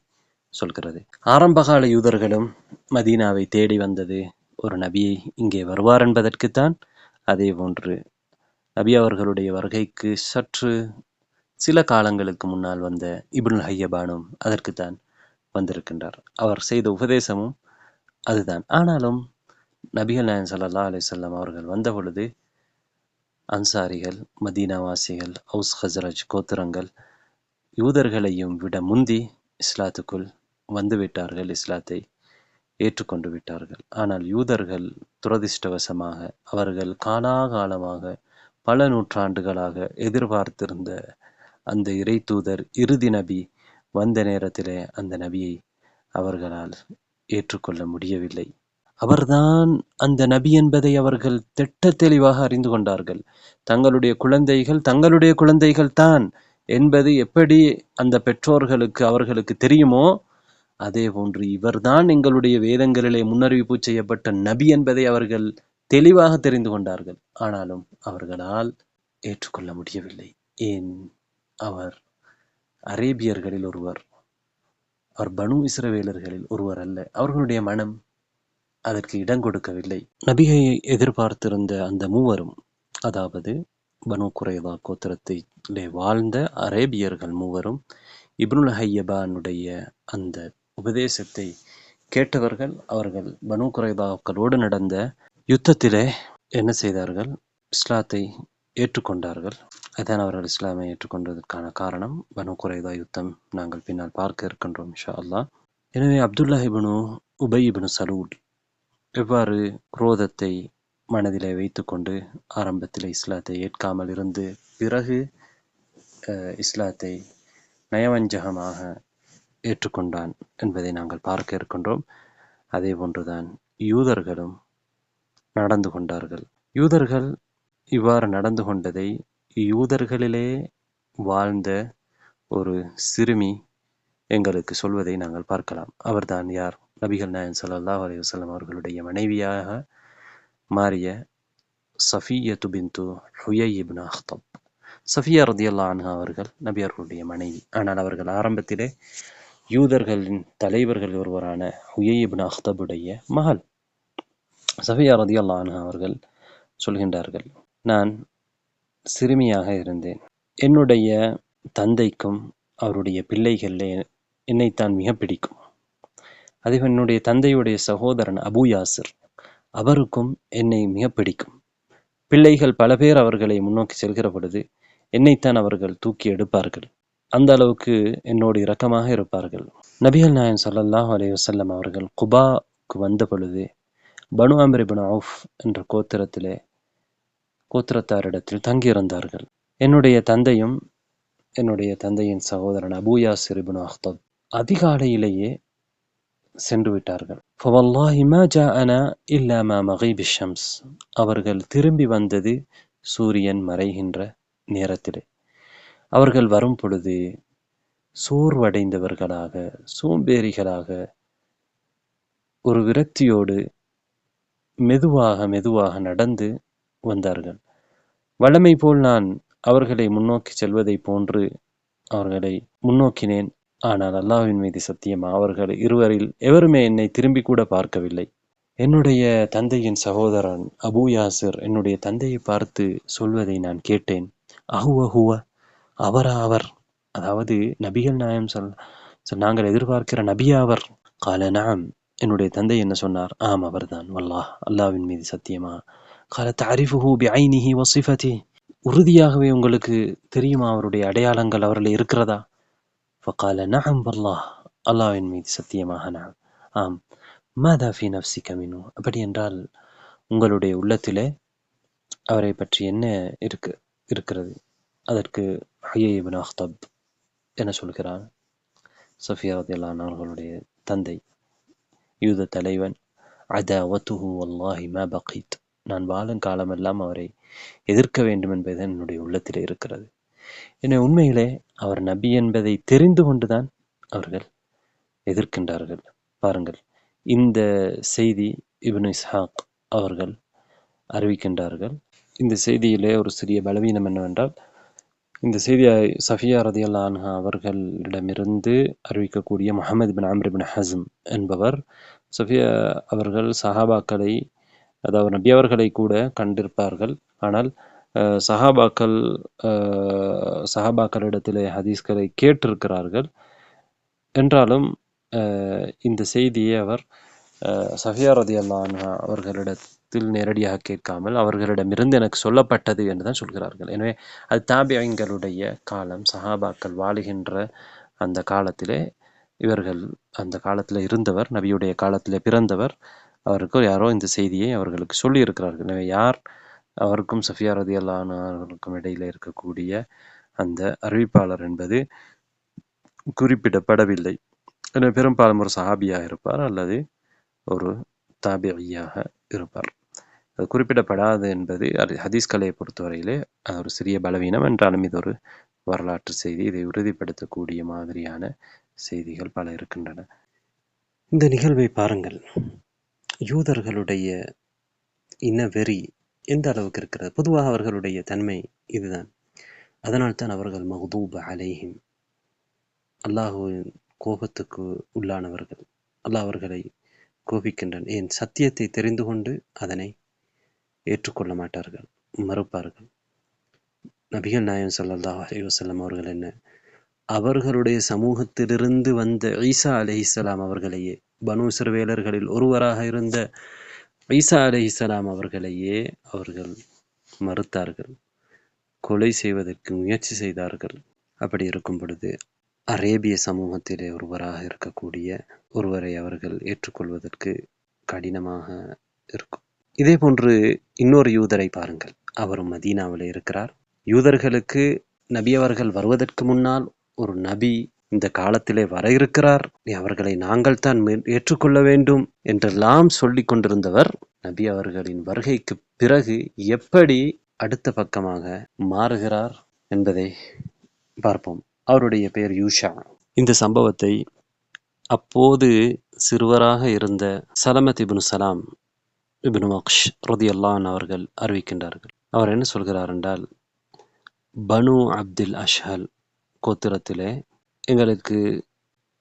A: சொல்கிறது. ஆரம்பகால யூதர்களும் மதீனாவை தேடி வந்தது ஒரு நபியை இங்கே வருவார் என்பதற்குத்தான். அதே போன்று நபி அவர்களுடைய வருகைக்கு சற்று சில காலங்களுக்கு முன்னால் வந்த இப்னுல் ஹையபானும் அதற்குத்தான் வந்திருக்கின்றார். அவர் செய்த உபதேசமும் அதுதான். ஆனாலும் நபிகள் நாயகம் ஸல்லல்லாஹு அலைஹி வஸல்லம் அவர்கள் வந்த பொழுது அன்சாரிகள், மதீனாவாசிகள், அவுஸ் ஹஸ்ரஜ் கோத்திரங்கள் யூதர்களையும் விட முந்தி இஸ்லாத்துக்குள் வந்துவிட்டார்கள், இஸ்லாத்தை ஏற்றுக்கொண்டு விட்டார்கள். ஆனால் யூதர்கள் துரதிர்ஷ்டவசமாக அவர்கள் காலாகாலமாக பல நூற்றாண்டுகளாக எதிர்பார்த்திருந்த அந்த இறை தூதர், இறுதி நபி வந்த நேரத்திலே அந்த நபியை அவர்களால் ஏற்றுக்கொள்ள முடியவில்லை. அவர்தான் அந்த நபி என்பதை அவர்கள் திட்ட தெளிவாக அறிந்து கொண்டார்கள். தங்களுடைய குழந்தைகள் தான் என்பது எப்படி அந்த பெற்றோர்களுக்கு அவர்களுக்கு தெரியுமோ, அதே போன்று இவர்தான் எங்களுடைய வேதங்களிலே முன்னறிவிப்பு செய்யப்பட்ட நபி என்பதை அவர்கள் தெளிவாக தெரிந்து கொண்டார்கள். ஆனாலும் அவர்களால் ஏற்றுக்கொள்ள முடியவில்லை. ஏன்? அவர் அரேபியர்களில் ஒருவர், அவர் பனு இஸ்ரவேலர்களில் ஒருவர் அல்ல. அவர்களுடைய மனம் அதற்கு இடம் கொடுக்கவில்லை. நபியை எதிர்பார்த்திருந்த அந்த மூவரும், அதாவது பனு குறைவா கோத்திரத்திலே வாழ்ந்த அரேபியர்கள் மூவரும் இப்னுல் ஹையபானுடைய அந்த உபதேசத்தை கேட்டவர்கள். அவர்கள் பனு குறைவாக்களோடு நடந்த யுத்தத்திலே என்ன செய்தார்கள்? இஸ்லாத்தை ஏற்றுக்கொண்டார்கள். அதான் அவர்கள் இஸ்லாமை ஏற்றுக்கொண்டதற்கான காரணம் பனு குறைவா யுத்தம். நாங்கள் பின்னால் பார்க்க இருக்கின்றோம் இன்ஷா அல்லாஹ். எனவே அப்துல்லா இப்னு உபை இப்னு சலூல் எவ்வாறு குரோதத்தை மனதிலே வைத்துக்கொண்டு ஆரம்பத்தில் இஸ்லாத்தை ஏற்காமல் இருந்து பிறகு இஸ்லாத்தை நயவஞ்சகமாக ஏற்றுக்கொண்டான் என்பதை நாங்கள் பார்க்க இருக்கின்றோம். அதே போன்றுதான் யூதர்களும் நடந்து கொண்டார்கள். யூதர்கள் இவ்வாறு நடந்து கொண்டதை யூதர்களிலே வாழ்ந்த ஒரு சிறுமி எங்களுக்கு சொல்வதை நாங்கள் பார்க்கலாம். அவர்தான் யார்? நபிகள் நாயகம் ஸல்லல்லாஹு அலைஹி வஸல்லம் அவர்களுடைய மனைவியாக மாறிய சஃபிய்யத்து பின்து ஹுயை இப்னு அக்தப். சஃபியா ரலியல்லாஹு அன்ஹா அவர்கள் நபி அவர்களுடைய மனைவி. ஆனால் அவர்கள் ஆரம்பத்திலே யூதர்களின் தலைவர்கள் ஒருவரான ஹுயை இப்னு அக்தபுடைய மகள். சஃபியா ரலியல்லாஹு அன்ஹா அவர்கள் சொல்கின்றார்கள், நான் சிறுமியாக இருந்தேன். என்னுடைய தந்தைக்கும் அவருடைய பிள்ளைகளிலே என்னைத்தான் மிக பிடிக்கும். அதே என்னுடைய தந்தையுடைய சகோதரன் அபு யாசிர், அவருக்கும் என்னை மிக பிடிக்கும். பிள்ளைகள் பல பேர் அவர்களை முன்னோக்கி செல்கிற பொழுது என்னைத்தான் அவர்கள் தூக்கி எடுப்பார்கள். அந்த அளவுக்கு என்னோடு இரக்கமாக இருப்பார்கள். நபிகள் நாயகம் ஸல்லல்லாஹு அலைஹி வஸல்லம் அவர்கள் குபாக்கு வந்த பொழுது பனு அம்ர் இப்னு அவுஃப் என்ற கோத்திரத்தாரிடத்தில் தங்கியிருந்தார்கள். என்னுடைய தந்தையும் என்னுடைய தந்தையின் சகோதரன் அபு யாசிர் இப்னு அக்தப் அதிகாலையிலேயே சென்று விட்டார்கள். ஃபவல்லாஹி மா ஜாஅனா இல்லா மா மகீபிஷ் ஷம்ஸ். அவர்கள் திரும்பி வந்தது சூரியன் மறைகின்ற நேரத்திலே. அவர்கள் வரும் பொழுது சோர்வடைந்தவர்களாக, சோம்பேறிகளாக, ஒரு விரக்தியோடு மெதுவாக நடந்து வந்தார்கள். வழமை போல் நான் அவர்களை முன்னோக்கி செல்வதை போன்று அவர்களை முன்னோக்கினேன். ஆனால் அல்லாஹ்வின் மீது சத்தியமா அவர்கள் இருவரில் எவருமே என்னை திரும்பி கூட பார்க்கவில்லை. என்னுடைய தந்தையின் சகோதரன் அபு யாசிர் என்னுடைய தந்தையை பார்த்து சொல்வதை நான் கேட்டேன். அஹுவ அவரா அவர்? அதாவது நபிகள் நாயம் நாங்கள் எதிர்பார்க்கிற நபியா அவர்? கால நஅம். என்னுடைய தந்தை என்ன சொன்னார்? ஆம், அவர்தான். வல்லாஹ், அல்லாஹ்வின் மீது சத்தியமா. கால தஅரிஃபுஹு பிஐனிஹி வஸிஃபதிஹி. உறுதியாகவே உங்களுக்கு தெரியுமா அவருடைய அடையாளங்கள் அவரில் இருக்கிறதா? ஃபகால நஅம் வல்லாஹ். அல்லாஹ்வின் மீது சத்தியமாக நஅம், ஆம். மாதா ஃபி நஃப்ஸிக மின்ஹு. அப்படி என்றால் உங்களுடைய உள்ளத்திலே அவரை பற்றி என்ன இருக்கிறது? அதற்கு ஹுயை இப்னு அக்தப் என்ன சொல்கிறார்? சஃபியா ரலியல்லாஹு அன்ஹா அவர்களுடைய தந்தை, யூத தலைவன், அதாவத்துஹு வல்லாஹி மா பகீத். நான் வாழும் காலமெல்லாம் அவரை எதிர்க்க வேண்டும் என்பது என்னுடைய உள்ளத்திலே இருக்கிறது. எனவே உண்மையிலே அவர் நபி என்பதை தெரிந்து கொண்டுதான் அவர்கள் எதிர்க்கின்றார்கள். பாருங்கள், இந்த செய்தி இப்னு இஸ்ஹாக் அவர்கள் அறிவிக்கின்றார்கள். இந்த செய்தியிலே ஒரு சிறிய பலவீனம் என்னவென்றால், இந்த செய்தியை சஃபியா ரலியல்லாஹு அன்ஹா அவர்களிடமிருந்து அறிவிக்கக்கூடிய முஹம்மது பின் அம்ர் பின் ஹஸ்ம் என்பவர், சஃபியா அவர்கள் சஹாபாக்களை, அதாவது நபி அவர்களை கூட கண்டிருப்பார்கள். ஆனால் சஹாபாக்களிடத்திலே ஹதீஸ்களை கேட்டிருக்கிறார்கள். என்றாலும் இந்த செய்தியை அவர் சஃபியா ரலியல்லாஹு அன்ஹா அவர்களிடத்தில் நேரடியாக கேட்காமல் அவர்களிடமிருந்து எனக்கு சொல்லப்பட்டது என்று தான் சொல்கிறார்கள். எனவே அது தாபியங்களுடைய காலம், சஹாபாக்கள் வாழுகின்ற அந்த காலத்திலே இவர்கள் அந்த காலத்தில் இருந்தவர், நபியுடைய காலத்திலே பிறந்தவர், அவருக்கு யாரோ இந்த செய்தியை அவர்களுக்கு சொல்லி இருக்கிறார்கள். எனவே யார் அவருக்கும் சஃபியா ரலியல்லாஹு அன்ஹா அவர்களுக்கும் இடையில இருக்கக்கூடிய அந்த அறிவிப்பாளர் என்பது குறிப்பிடப்படவில்லை. எனவே பெரும்பாலும் ஒரு சஹாபியாக இருப்பார் அல்லது ஒரு தாபியாக இருப்பார். அது குறிப்பிடப்படாது என்பது ஹதீஸ்களை பொறுத்தவரையிலே ஒரு சிறிய பலவீனம். என்றாலும் இது ஒரு வரலாற்று செய்தி. இதை உறுதிப்படுத்தக்கூடிய மாதிரியான செய்திகள் பல இருக்கின்றன. இந்த நிகழ்வை பாருங்கள். யூதர்களுடைய இனவெறி எந்த அளவுக்கு இருக்கிறது. பொதுவாக அவர்களுடைய தன்மை இதுதான். அதனால்தான் அவர்கள் மக்தூப் அலைஹிம், அல்லாஹுவின் கோபத்துக்கு உள்ளானவர்கள். அல்லாஹ் அவர்களை கோபிக்கின்றான். ஏன்? சத்தியத்தை தெரிந்து கொண்டு அதனை ஏற்றுக்கொள்ள மாட்டார்கள், மறுப்பார்கள். நபிகள் நாயகம் ஸல்லல்லாஹு அலைஹி வஸல்லம் அவர்கள் என்ன, அவர்களுடைய சமூகத்திலிருந்து வந்த ஈசா அலைஹிஸ்ஸலாம் அவர்களையே, பனு இஸ்ரவேலர்களில் ஒருவராக இருந்த ஈசா அலைஹிஸ்ஸலாம் அவர்களையே அவர்கள் மறுத்தார்கள், கொலை செய்வதற்கு முயற்சி செய்தார்கள். அப்படி இருக்கும் பொழுது அரேபிய சமூகத்திலே ஒருவராக இருக்கக்கூடிய ஒருவரை அவர்கள் ஏற்றுக்கொள்வதற்கு கடினமாக இருக்கும். இதே போன்று இன்னொரு யூதரை பாருங்கள். அவரும் மதீனாவில் இருக்கிறார். யூதர்களுக்கு நபி அவர்கள் வருவதற்கு முன்னால் ஒரு நபி இந்த காலத்திலே வர இருக்கிறார், அவர்களை நாங்கள் தான் ஏற்றுக்கொள்ள வேண்டும் என்றெல்லாம் சொல்லி கொண்டிருந்தவர், நபி அவர்களின் வருகைக்கு பிறகு எப்படி அடுத்த பக்கமாக மாறுகிறார் என்பதை பார்ப்போம். அவருடைய பெயர் யூஷா. இந்த சம்பவத்தை அப்போது சிறுவராக இருந்த சலமத் இப்னு சலாம் இப்னு வக்ஷ் ரலியல்லாஹு அன்ஹு அவர்கள் அறிவிக்கின்றார்கள். அவர் என்ன சொல்கிறார் என்றால், பனு அப்துல் அஷ்ஹல் கோத்திரத்திலே எங்களுக்கு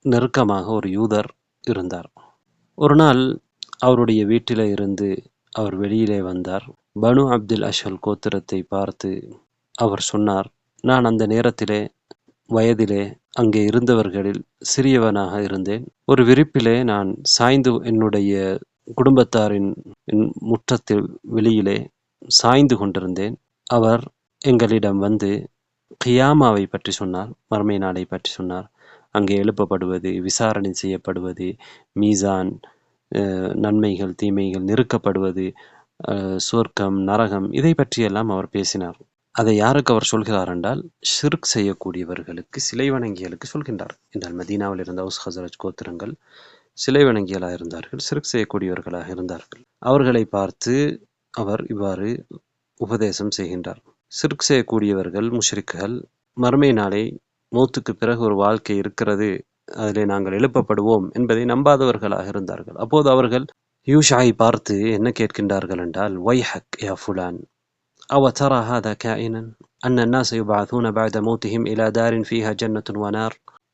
A: நெருக்கமாக ஒரு யூதர் இருந்தார். ஒரு நாள் அவருடைய வீட்டிலே இருந்து அவர் வெளியிலே வந்தார். பனு அப்துல் அஷ்ஹல் கோத்திரத்தை பார்த்து அவர் சொன்னார், நான் அந்த நேரத்திலே வயதிலே அங்கே இருந்தவர்களில் சிறியவனாக இருந்தேன். ஒரு விரிப்பிலே நான் சாய்ந்து என்னுடைய குடும்பத்தாரின் முற்றத்தில் வெளியிலே சாய்ந்து கொண்டிருந்தேன். அவர் எங்களிடம் வந்து கியாமாவை பற்றி சொன்னார், மறுமை நாளை பற்றி சொன்னார். அங்கே எழுப்பப்படுவது, விசாரணை செய்யப்படுவது, மீசான், நன்மைகள் தீமைகள் நிறுக்கப்படுவது, சுவர்க்கம் நரகம், இதை பற்றியெல்லாம் அவர் பேசினார். அதை யாருக்கு அவர் சொல்கிறார் என்றால், ஷிர்க் செய்யக்கூடியவர்களுக்கு, சிலை வணங்கிகளுக்கு சொல்கின்றார். என்றால் மதீனாவில் இருந்த அவுஸ் ஹஸரஜ் கோத்திரங்கள் சிலை வணங்கியலாக இருந்தார்கள், ஷிர்க் செய்யக்கூடியவர்களாக இருந்தார்கள். அவர்களை பார்த்து அவர் இவ்வாறு உபதேசம் செய்கின்றார். ஷிர்க் செய்யக்கூடியவர்கள், முஷ்ரிக்குகள், மறுமை நாளை, மௌத்துக்கு பிறகு ஒரு வாழ்க்கை இருக்கிறது, அதிலே நாங்கள் எழுப்பப்படுவோம் என்பதை நம்பாதவர்களாக இருந்தார்கள். அப்போது அவர்கள் யூஷாயை பார்த்து என்ன கேட்கின்றார்கள் என்றால், வைஹக் யா ஃபுலான் أو ترى هذا كائنا أن الناس يبعثون بعد موتهم إلى دار فيها جنة ونار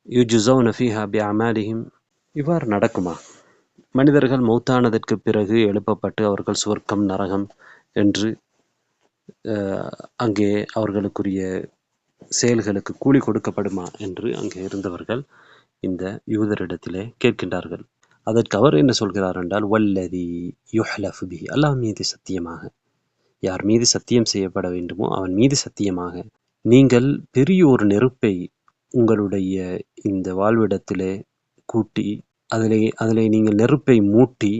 A: يجزون فيها بأعمالهم. இவ்வாறு நடக்குமா? மனிதர்கள் மௌத்தானதற்கு பிறகு எழுப்பப்பட்டு அவர்கள் சுவர்க்கம் நரகம் என்று அங்கே அவர்களுக்குரிய செயல்களுக்கு கூலி கொடுக்கப்படுமா என்று அங்கே இருந்தவர்கள் இந்த யூதரிடத்திலே கேட்கின்றார்கள். அதற்கு அவர் என்ன சொல்கிறார் என்றால், வல்லதி யுஹ்லஃபு பிஹி, அல்லாஹ் மீது சத்தியமாக, யார் மீது சத்தியம் செய்யப்பட வேண்டுமோ அவன் மீது சத்தியமாக, நீங்கள் பெரிய ஒரு நெருப்பை உங்களுடைய இந்த வாழ்விடத்திலே கூட்டி அதிலே நீங்கள் நெருப்பை மூட்டி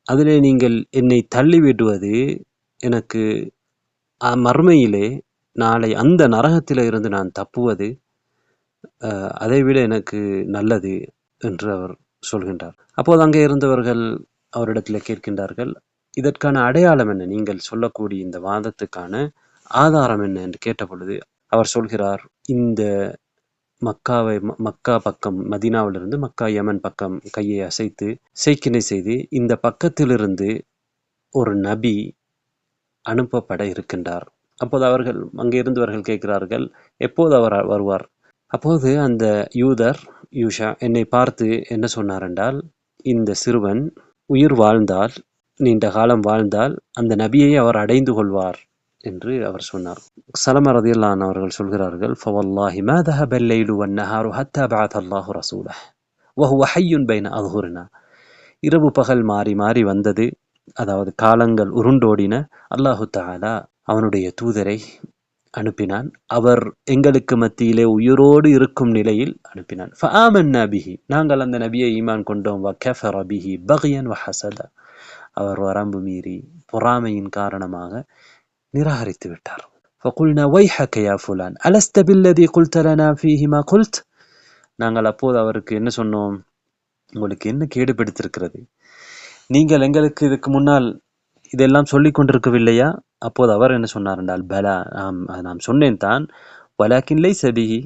A: அதிலே நீங்கள் என்னை தள்ளிவிடுவது எனக்கு மறுமையிலே நாளை அந்த நரகத்திலே இருந்து நான் தப்புவது அதைவிட எனக்கு நல்லது என்று அவர் சொல்கின்றார். அப்போது அங்கே இருந்தவர்கள் அவரிடத்தில் கேட்கின்றார்கள், இதற்கான அடையாளம் என்ன, நீங்கள் சொல்லக்கூடிய இந்த வாதத்துக்கான ஆதாரம் என்ன என்று கேட்ட பொழுது அவர் சொல்கிறார், இந்த மக்கா பக்கம், மதீனாவிலிருந்து மக்கா யமன் பக்கம் கையை அசைத்து செய்கினை செய்து இந்த பக்கத்திலிருந்து ஒரு நபி அனுப்பப்பட இருக்கின்றார். அப்போது அவர்கள் அங்கே இருந்தவர்கள் கேட்கிறார்கள், எப்போது அவர் வருவார்? அப்போது அந்த யூதர் யூஷா என்னை பார்த்து என்ன சொன்னார் என்றால், இந்த சிறுவன் உயிர் வாழ்ந்தால், நீண்ட காலம் வாழ்ந்தால் அந்த நபியை அவர் அடைந்து கொள்வார் என்று அவர் சொன்னார். சலம ரலியல்லாஹு அன்ஹு அவர்கள் சொல்கிறார்கள், ஃபவல்லாஹி மா தஹப அல்லைலு வன்னஹாரு ஹத்தா பஅத அல்லாஹு ரசூலஹ் வஹுவ ஹய்யுன் பைன அத்ஹுரினா. இரவு பகல் மாறி மாறி வந்தது, அதாவது காலங்கள் உருண்டோடின. அல்லாஹு தஆலா அவனுடைய தூதரை அனுப்பினான், அவர் எங்களுக்கு மத்தியிலே உயிரோடு இருக்கும் நிலையில் அனுப்பினான். ஃபஆமன்னா பிஹி, நாங்கள் அந்த நபியை ஈமான் கொண்டோம். வகஃபர பிஹி பக்யன் வஹஸத, அவர் வரம்பு மீறி பொறாமையின் காரணமாக நிராகரித்து விட்டார். ஃபகுல்னா வைஹக யா ஃபுலான் அலஸ்த பில்லதி குல்த லனா ஃபீஹி மா குல்த். நாங்கள் அப்போது அவருக்கு என்ன சொன்னோம், உங்களுக்கு என்ன கேடு பிடித்திருக்கிறது, நீங்கள் எங்களுக்கு இதுக்கு முன்னால் இதெல்லாம் சொல்லிக் கொண்டிருக்கவில்லையா? அப்போது அவர் என்ன சொன்னார் என்றால், பலா, நாம் சொன்னேன் தான், வலாக்கின் லைஸ பிஹி,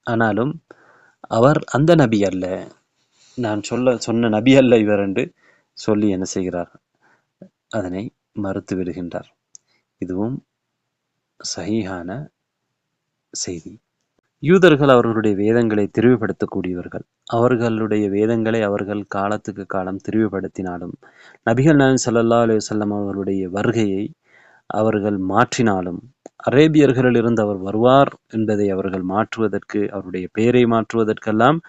A: ஆனாலும் அவர் அந்த நபி அல்ல, நான் சொன்ன நபி அல்ல இவர் என்று சொல்லி என்ன செய்கிறார், அதனை மறுத்து விடுகின்றார். இதுவும் சஹீஹான செய்தி. யூதர்கள் அவர்களுடைய வேதங்களை திரிவுபடுத்தக்கூடியவர்கள். அவர்களுடைய வேதங்களை அவர்கள் காலத்துக்கு காலம் திரிவுபடுத்தினாலும், நபிகள் நாயகம் ஸல்லல்லாஹு அலைஹி வஸல்லம் அவர்களுடைய வருகையை அவர்கள் மாற்றினாலும், அரேபியர்களிலிருந்து அவர் வருவார் என்பதை அவர்கள் மாற்றுவதற்கு, அவருடைய பெயரை மாற்றுவதற்கெல்லாம்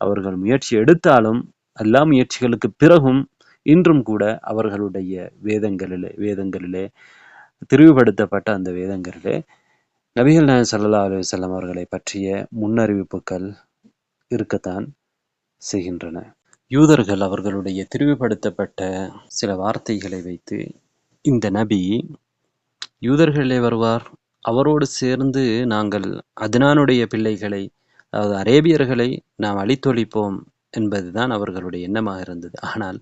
A: அவர்கள் முயற்சி எடுத்தாலும், எல்லா முயற்சிகளுக்கு பிறகும் இன்றும் கூட அவர்களுடைய வேதங்களிலே திரிவுபடுத்தப்பட்ட அந்த வேதங்களிலே நபிகள் நாயகம் ஸல்லல்லாஹு அலைஹி வஸல்லம் அவர்களை பற்றிய முன்னறிவிப்புகள் இருக்கத்தான் செய்கின்றன. யூதர்கள் அவர்களுடைய திரிவுபடுத்தப்பட்ட சில வார்த்தைகளை வைத்து, இந்த நபி யூதர்களே வருவார், அவரோடு சேர்ந்து நாங்கள் அத்னானுடைய பிள்ளைகளை, அதாவது அரேபியர்களை நாம் அழித்தொழிப்போம் என்பதுதான் அவர்களுடைய எண்ணமாக இருந்தது. ஆனால்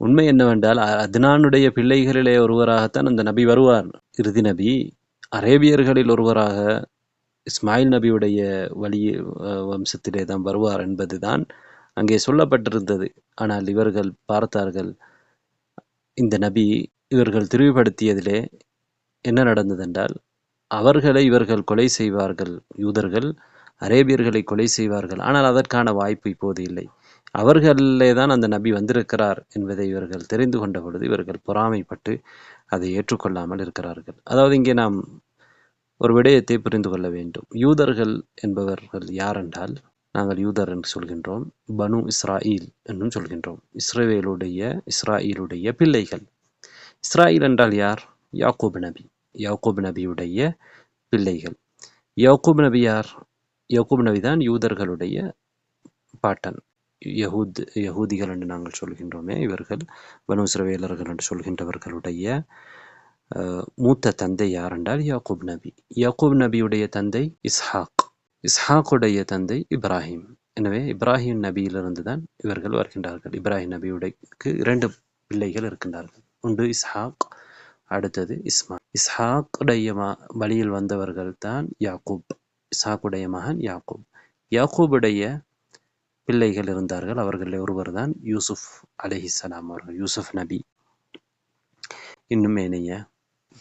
A: உண்மை என்னவென்றால், அத்னானுடைய பிள்ளைகளிலே ஒருவராகத்தான் அந்த நபி வருவார். இறுதி நபி அரேபியர்களில் ஒருவராக இஸ்மாயில் நபியுடைய வம்சத்திலே தான் வருவார் என்பதுதான் அங்கே சொல்லப்பட்டிருந்தது. ஆனால் இவர்கள் பார்த்தார்கள், இந்த நபி இவர்கள் திரிவுபடுத்தியதிலே என்ன நடந்ததென்றால், அவர்களை இவர்கள் கொலை செய்வார்கள், யூதர்கள் அரேபியர்களை கொலை செய்வார்கள். ஆனால் அதற்கான வாய்ப்பு இப்போது இல்லை. அவர்களே தான் அந்த நபி வந்திருக்கிறார் என்பதை இவர்கள் தெரிந்து கொண்ட பொழுது இவர்கள் பொறாமைப்பட்டு அதை ஏற்றுக்கொள்ளாமல் இருக்கிறார்கள். அதாவது இங்கே நாம் ஒரு விடயத்தை புரிந்து கொள்ள வேண்டும். யூதர்கள் என்பவர்கள் யார் என்றால், நாங்கள் யூதர் என்று சொல்கின்றோம், பனு இஸ்ராயில் என்றும் சொல்கின்றோம். இஸ்ராயிலுடைய பிள்ளைகள். இஸ்ராயில் என்றால் யார்? யாக்கூப் நபி. யாக்கூப் நபியுடைய பிள்ளைகள். யாக்கூப் நபி யார்? யாக்கூப் நபி தான் யூதர்களுடைய பாட்டன். யகூதிகள் என்று நாங்கள் சொல்கின்றோமே, இவர்கள் பனு இஸ்ரவேலர்கள் என்று சொல்கின்றவர்களுடைய மூத்த தந்தை யார் என்றால் யாக்கூப் நபி. யாக்கூப் நபியுடைய தந்தை இஸ்ஹாக். இஸ்ஹாக்குடைய தந்தை இப்ராஹிம். எனவே இப்ராஹிம் நபியிலிருந்து தான் இவர்கள் வருகின்றார்கள். இப்ராஹிம் நபியுடைக்கு 2 பிள்ளைகள் இருக்கின்றார்கள். ஒன்று இஸ்ஹாக், அடுத்தது இஸ்மாயில். இஸ்ஹாக்குடைய வழியில் வந்தவர்கள் தான் யாக்கூப். இஸ்ஹாக்குடைய மகன் யாக்கூப். யாக்கூபுடைய பிள்ளைகள் இருந்தார்கள். அவர்களில் ஒருவர் தான் யூசுப் அலைஹிஸ்ஸலாம் அவர்கள், யூசுப் நபி. இன்னும் ஏனைய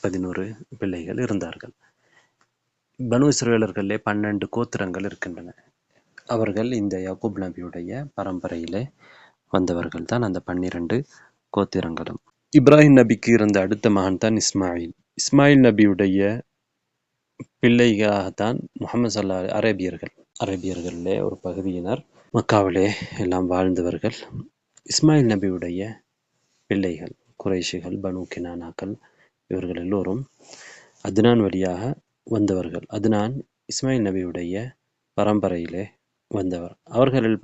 A: 11 பிள்ளைகள் இருந்தார்கள். பனு இஸ்ரவேலர்களிலே 12 கோத்திரங்கள் இருக்கின்றன. அவர்கள் இந்த யாக்கூப் நபியுடைய பரம்பரையிலே வந்தவர்கள் தான் அந்த 12 கோத்திரங்களும். இப்ராஹிம் நபிக்கு இருந்த அடுத்த மகன் தான் இஸ்மாயில். இஸ்மாயில் நபியுடைய பிள்ளைகளாகத்தான் முஹம்மது ஸல்லல்லாஹு அரேபியர்கள். அரேபியர்களிலே ஒரு பகுதியினர் மக்காவிலே எல்லாம் வாழ்ந்தவர்கள். இஸ்மாயில் நபியுடைய பிள்ளைகள் குறைஷிகள், பனு கினானாக்கள், இவர்கள் எல்லோரும் அத்னான் வழியாக வந்தவர்கள். அத்னான் இஸ்மாயில் நபியுடைய பரம்பரையிலே வந்தவர். அவர்களில்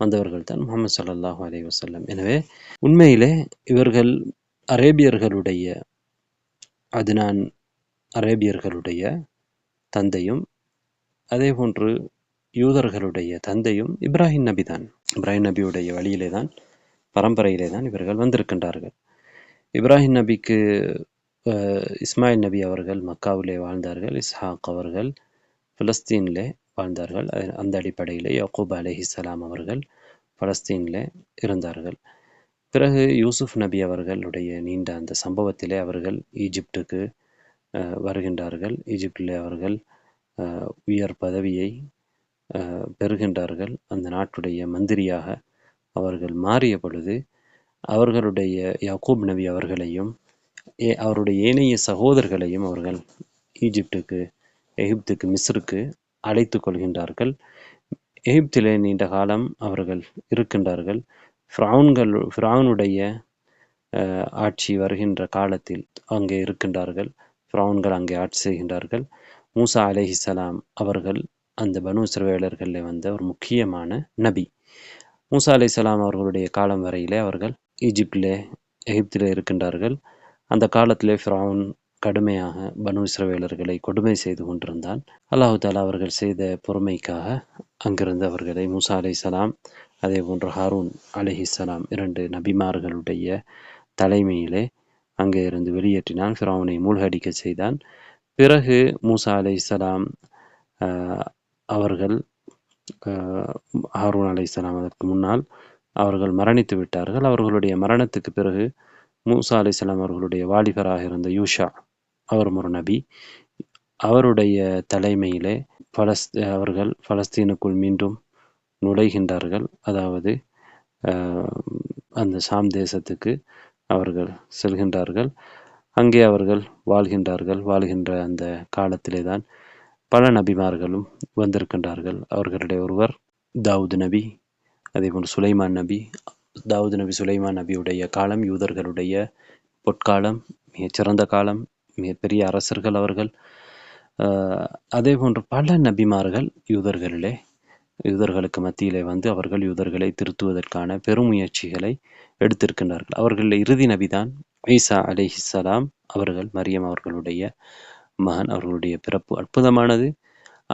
A: வந்தவர்கள் தான் முஹம்மது ஸல்லல்லாஹு அலைஹி வஸல்லம். எனவே உண்மையிலே இவர்கள் அரேபியர்களுடைய, அத்னான் அரேபியர்களுடைய தந்தையும், அதே போன்று யூதர்களுடைய தந்தையும் இப்ராஹிம் நபி தான். இப்ராஹிம் நபியுடைய வழியிலே தான், பரம்பரையிலே தான் இவர்கள் வந்திருக்கின்றார்கள். இப்ராஹிம் நபிக்கு இஸ்மாயில் நபி அவர்கள் மக்காவிலே வாழ்ந்தார்கள். இஸ்ஹாக் அவர்கள் பலஸ்தீனிலே வாழ்ந்தார்கள். அந்த அடிப்படையிலே யாக்கூப் அலைஹிஸ்ஸலாம் அவர்கள் பலஸ்தீனிலே இருந்தார்கள். பிறகு யூசுப் நபி அவர்களுடைய நீண்ட அந்த சம்பவத்திலே அவர்கள் ஈஜிப்டுக்கு வருகின்றார்கள். ஈஜிப்டிலே அவர்கள் உயர் பதவியை பெறுகின்றார்கள். அந்த நாட்டுடைய மந்திரியாக அவர்கள் மாறிய பொழுது அவர்களுடைய யாக்கூப் நபி அவர்களையும் அவருடைய ஏனைய சகோதரர்களையும் அவர்கள் ஈஜிப்டுக்கு, எகிப்துக்கு, மிஸ்ருக்கு அழைத்து கொள்கின்றார்கள். எகிப்திலே நீண்ட காலம் அவர்கள் இருக்கின்றார்கள். ஃபிரௌனுடைய ஆட்சி வருகின்ற காலத்தில் அங்கே இருக்கின்றார்கள். ஃபிரௌன்கள் அங்கே ஆட்சி செய்கின்றார்கள். மூசா அலைஹிஸ்ஸலாம் அவர்கள் அந்த பனு இஸ்ரவேலர்களில் வந்த ஒரு முக்கியமான நபி. மூசா அலைஹிஸ்ஸலாம் அவர்களுடைய காலம் வரையிலே அவர்கள் ஈஜிப்டிலே, எகிப்திலே இருக்கின்றார்கள். அந்த காலத்திலே ஃபிரௌன் கடுமையாக பனு இஸ்ரவேலர்களை கொடுமை செய்து கொண்டிருந்தான். அல்லாஹு தஆலா அவர்கள் செய்த பொறுமைக்காக அங்கிருந்து அவர்களை மூசா அலைஹிஸ்ஸலாம், அதே போன்று ஹாரூன் அலைஹிஸ்ஸலாம் 2 நபிமார்களுடைய தலைமையிலே அங்கே இருந்து வெளியேற்றினான். ஃபிரௌனை மூழ்கடிக்க செய்தான். பிறகு மூசா அலைஹிஸ்ஸலாம் அவர்கள் ஹாரூன் அலைஹிஸ்ஸலாம் அதற்கு முன்னால் அவர்கள் மரணித்து விட்டார்கள். அவர்களுடைய மரணத்துக்கு பிறகு மூசா அலைஹிஸ்ஸலாம் அவர்களுடைய வாலிபராக இருந்த யூஷா அவரும் ஒரு நபி. அவருடைய தலைமையிலே அவர்கள் பலஸ்தீனுக்குள் மீண்டும் நுழைகின்றார்கள். அதாவது அந்த ஷாம் தேசத்துக்கு அவர்கள் செல்கின்றார்கள். அங்கே அவர்கள் வாழ்கின்ற அந்த காலத்திலே தான் பல நபிமார்களும் வந்திருக்கின்றார்கள். அவர்களுடைய ஒருவர் தாவூத் நபி, அதேபோன்று சுலைமான் நபி. தாவூத் நபி, சுலைமான் நபியுடைய காலம் யூதர்களுடைய பொற்காலம், மிகச்சிறந்த காலம், மிகப்பெரிய அரசர்கள் அவர்கள். அதே போன்று பல நபிமார்கள் யூதர்களுக்கு மத்தியிலே வந்து அவர்கள் யூதர்களை திருத்துவதற்கான பெருமுயற்சிகளை எடுத்திருக்கின்றார்கள். அவர்களுடைய இறுதி நபிதான் ஈசா அலைஹிஸ்ஸலாம் அவர்கள். மரியம் அவர்களுடைய மகன். அவர்களுடைய பிறப்பு அற்புதமானது.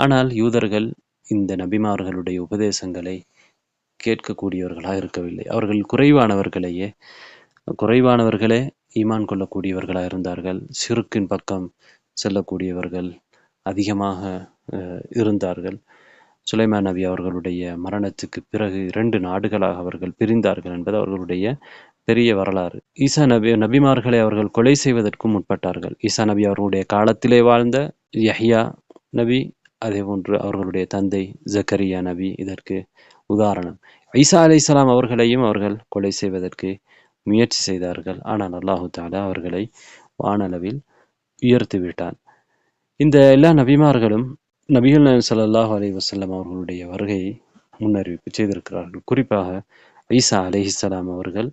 A: ஆனால் யூதர்கள் இந்த நபிமார்களுடைய உபதேசங்களை கேட்கக்கூடியவர்களாக இருக்கவில்லை. அவர்கள் குறைவானவர்களே ஈமான் கொள்ளக்கூடியவர்களாக இருந்தார்கள். ஷிர்கின் பக்கம் செல்லக்கூடியவர்கள் அதிகமாக இருந்தார்கள். சுலைமான் நபி அவர்களுடைய மரணத்துக்கு பிறகு 2 நாடுகளாக அவர்கள் பிரிந்தார்கள் என்பது அவர்களுடைய பெரிய வரலாறு. ஈசா நபிமார்களை அவர்கள் கொலை செய்வதற்கும் முற்பட்டார்கள். ஈசா நபி அவர்களுடைய காலத்திலே வாழ்ந்த யஹ்யா நபி, அதே போன்று அவர்களுடைய தந்தை ஜக்கரியா நபி இதற்கு உதாரணம். ஈசா அலைஹிஸ்ஸலாம் அவர்களையும் அவர்கள் கொலை செய்வதற்கு முயற்சி செய்தார்கள். ஆனால் அல்லாஹு தஆலா அவர்களை வானளவில் உயர்த்தி விட்டான். இந்த எல்லா நபிமார்களும் நபிகள் நாயகம் ஸல்லல்லாஹு அலைஹி வஸல்லம் அவர்களுடைய வருகையை முன்னறிவிப்பு செய்திருக்கிறார்கள். குறிப்பாக ஈசா அலைஹிஸ்ஸலாம் அவர்கள்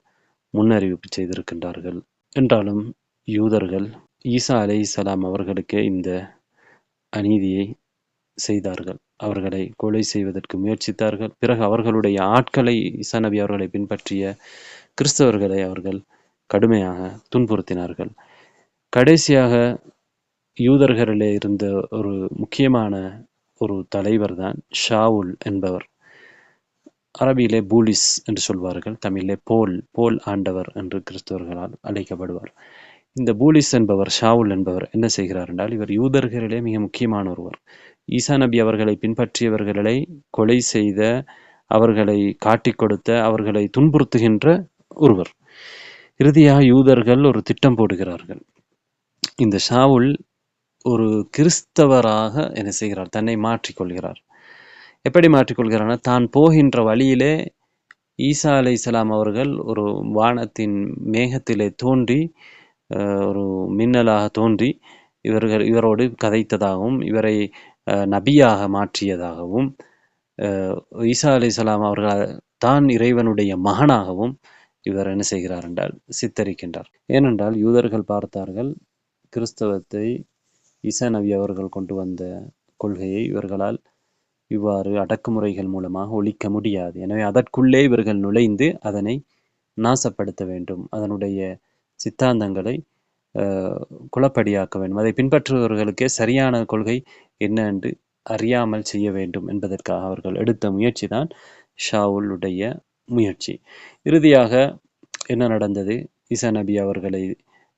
A: முன்னறிவிப்பு செய்திருக்கின்றார்கள். என்றாலும் யூதர்கள் ஈசா அலைஹிஸ்ஸலாம் அவர்களுக்கே இந்த அநீதியை செய்தார்கள். அவர்களை கொலை செய்வதற்கு முயற்சித்தார்கள். பிறகு அவர்களுடைய ஆட்களை, ஈசா நபி அவர்களை பின்பற்றிய கிறிஸ்தவர்களை அவர்கள் கடுமையாக துன்புறுத்தினார்கள். கடைசியாக யூதர்களிலே இருந்த ஒரு முக்கியமான ஒரு தலைவர் தான் ஷாவுல் என்பவர். அரபியிலே பூலிஸ் என்று சொல்வார்கள், தமிழிலே போல் ஆண்டவர் என்று கிறிஸ்தவர்களால் அழைக்கப்படுவார். இந்த பூலிஸ் என்பவர், ஷாவுல் என்பவர் என்ன செய்கிறார் என்றால், இவர் யூதர்களிலே மிக முக்கியமான ஒருவர். ஈசா நபி அவர்களை பின்பற்றியவர்களை கொலை செய்த, அவர்களை காட்டிக் கொடுத்த, அவர்களை துன்புறுத்துகின்ற ஒருவர். இறுதியாக யூதர்கள் ஒரு திட்டம் போடுகிறார்கள். இந்த ஷாவுல் ஒரு கிறிஸ்தவராக என்ன செய்கிறார், தன்னை மாற்றிக்கொள்கிறார். எப்படி மாற்றிக்கொள்கிறார்னா, தான் போகின்ற வழியிலே ஈசா அலைஹிஸ்ஸலாம் அவர்கள் ஒரு வானத்தின் மேகத்திலே தோன்றி, ஒரு மின்னலாக தோன்றி இவரோடு கதைத்ததாகவும், இவரை நபியாக மாற்றியதாகவும், ஈசா அலைஹிஸ்ஸலாம் அவர்கள் தான் இறைவனுடைய மகனாகவும் இவர் என்ன செய்கிறார் என்றால் சித்தரிக்கின்றார். ஏனென்றால் யூதர்கள் பார்த்தார்கள், கிறிஸ்தவத்தை ஈசா நபி அவர்கள் கொண்டு வந்த கொள்கையை இவர்களால் இவ்வாறு அடக்குமுறைகள் மூலமாக ஒழிக்க முடியாது. எனவே அதற்குள்ளே இவர்கள் நுழைந்து அதனை நாசப்படுத்த வேண்டும், அதனுடைய சித்தாந்தங்களை குழப்படியாக்க வேண்டும், அதை பின்பற்றுபவர்களுக்கே சரியான கொள்கை என்ன என்று அறியாமல் செய்ய வேண்டும் என்பதற்காக அவர்கள் எடுத்த முயற்சி தான் ஷாவுலுடைய முயற்சி. இறுதியாக என்ன நடந்தது? ஈசா நபி அவர்களை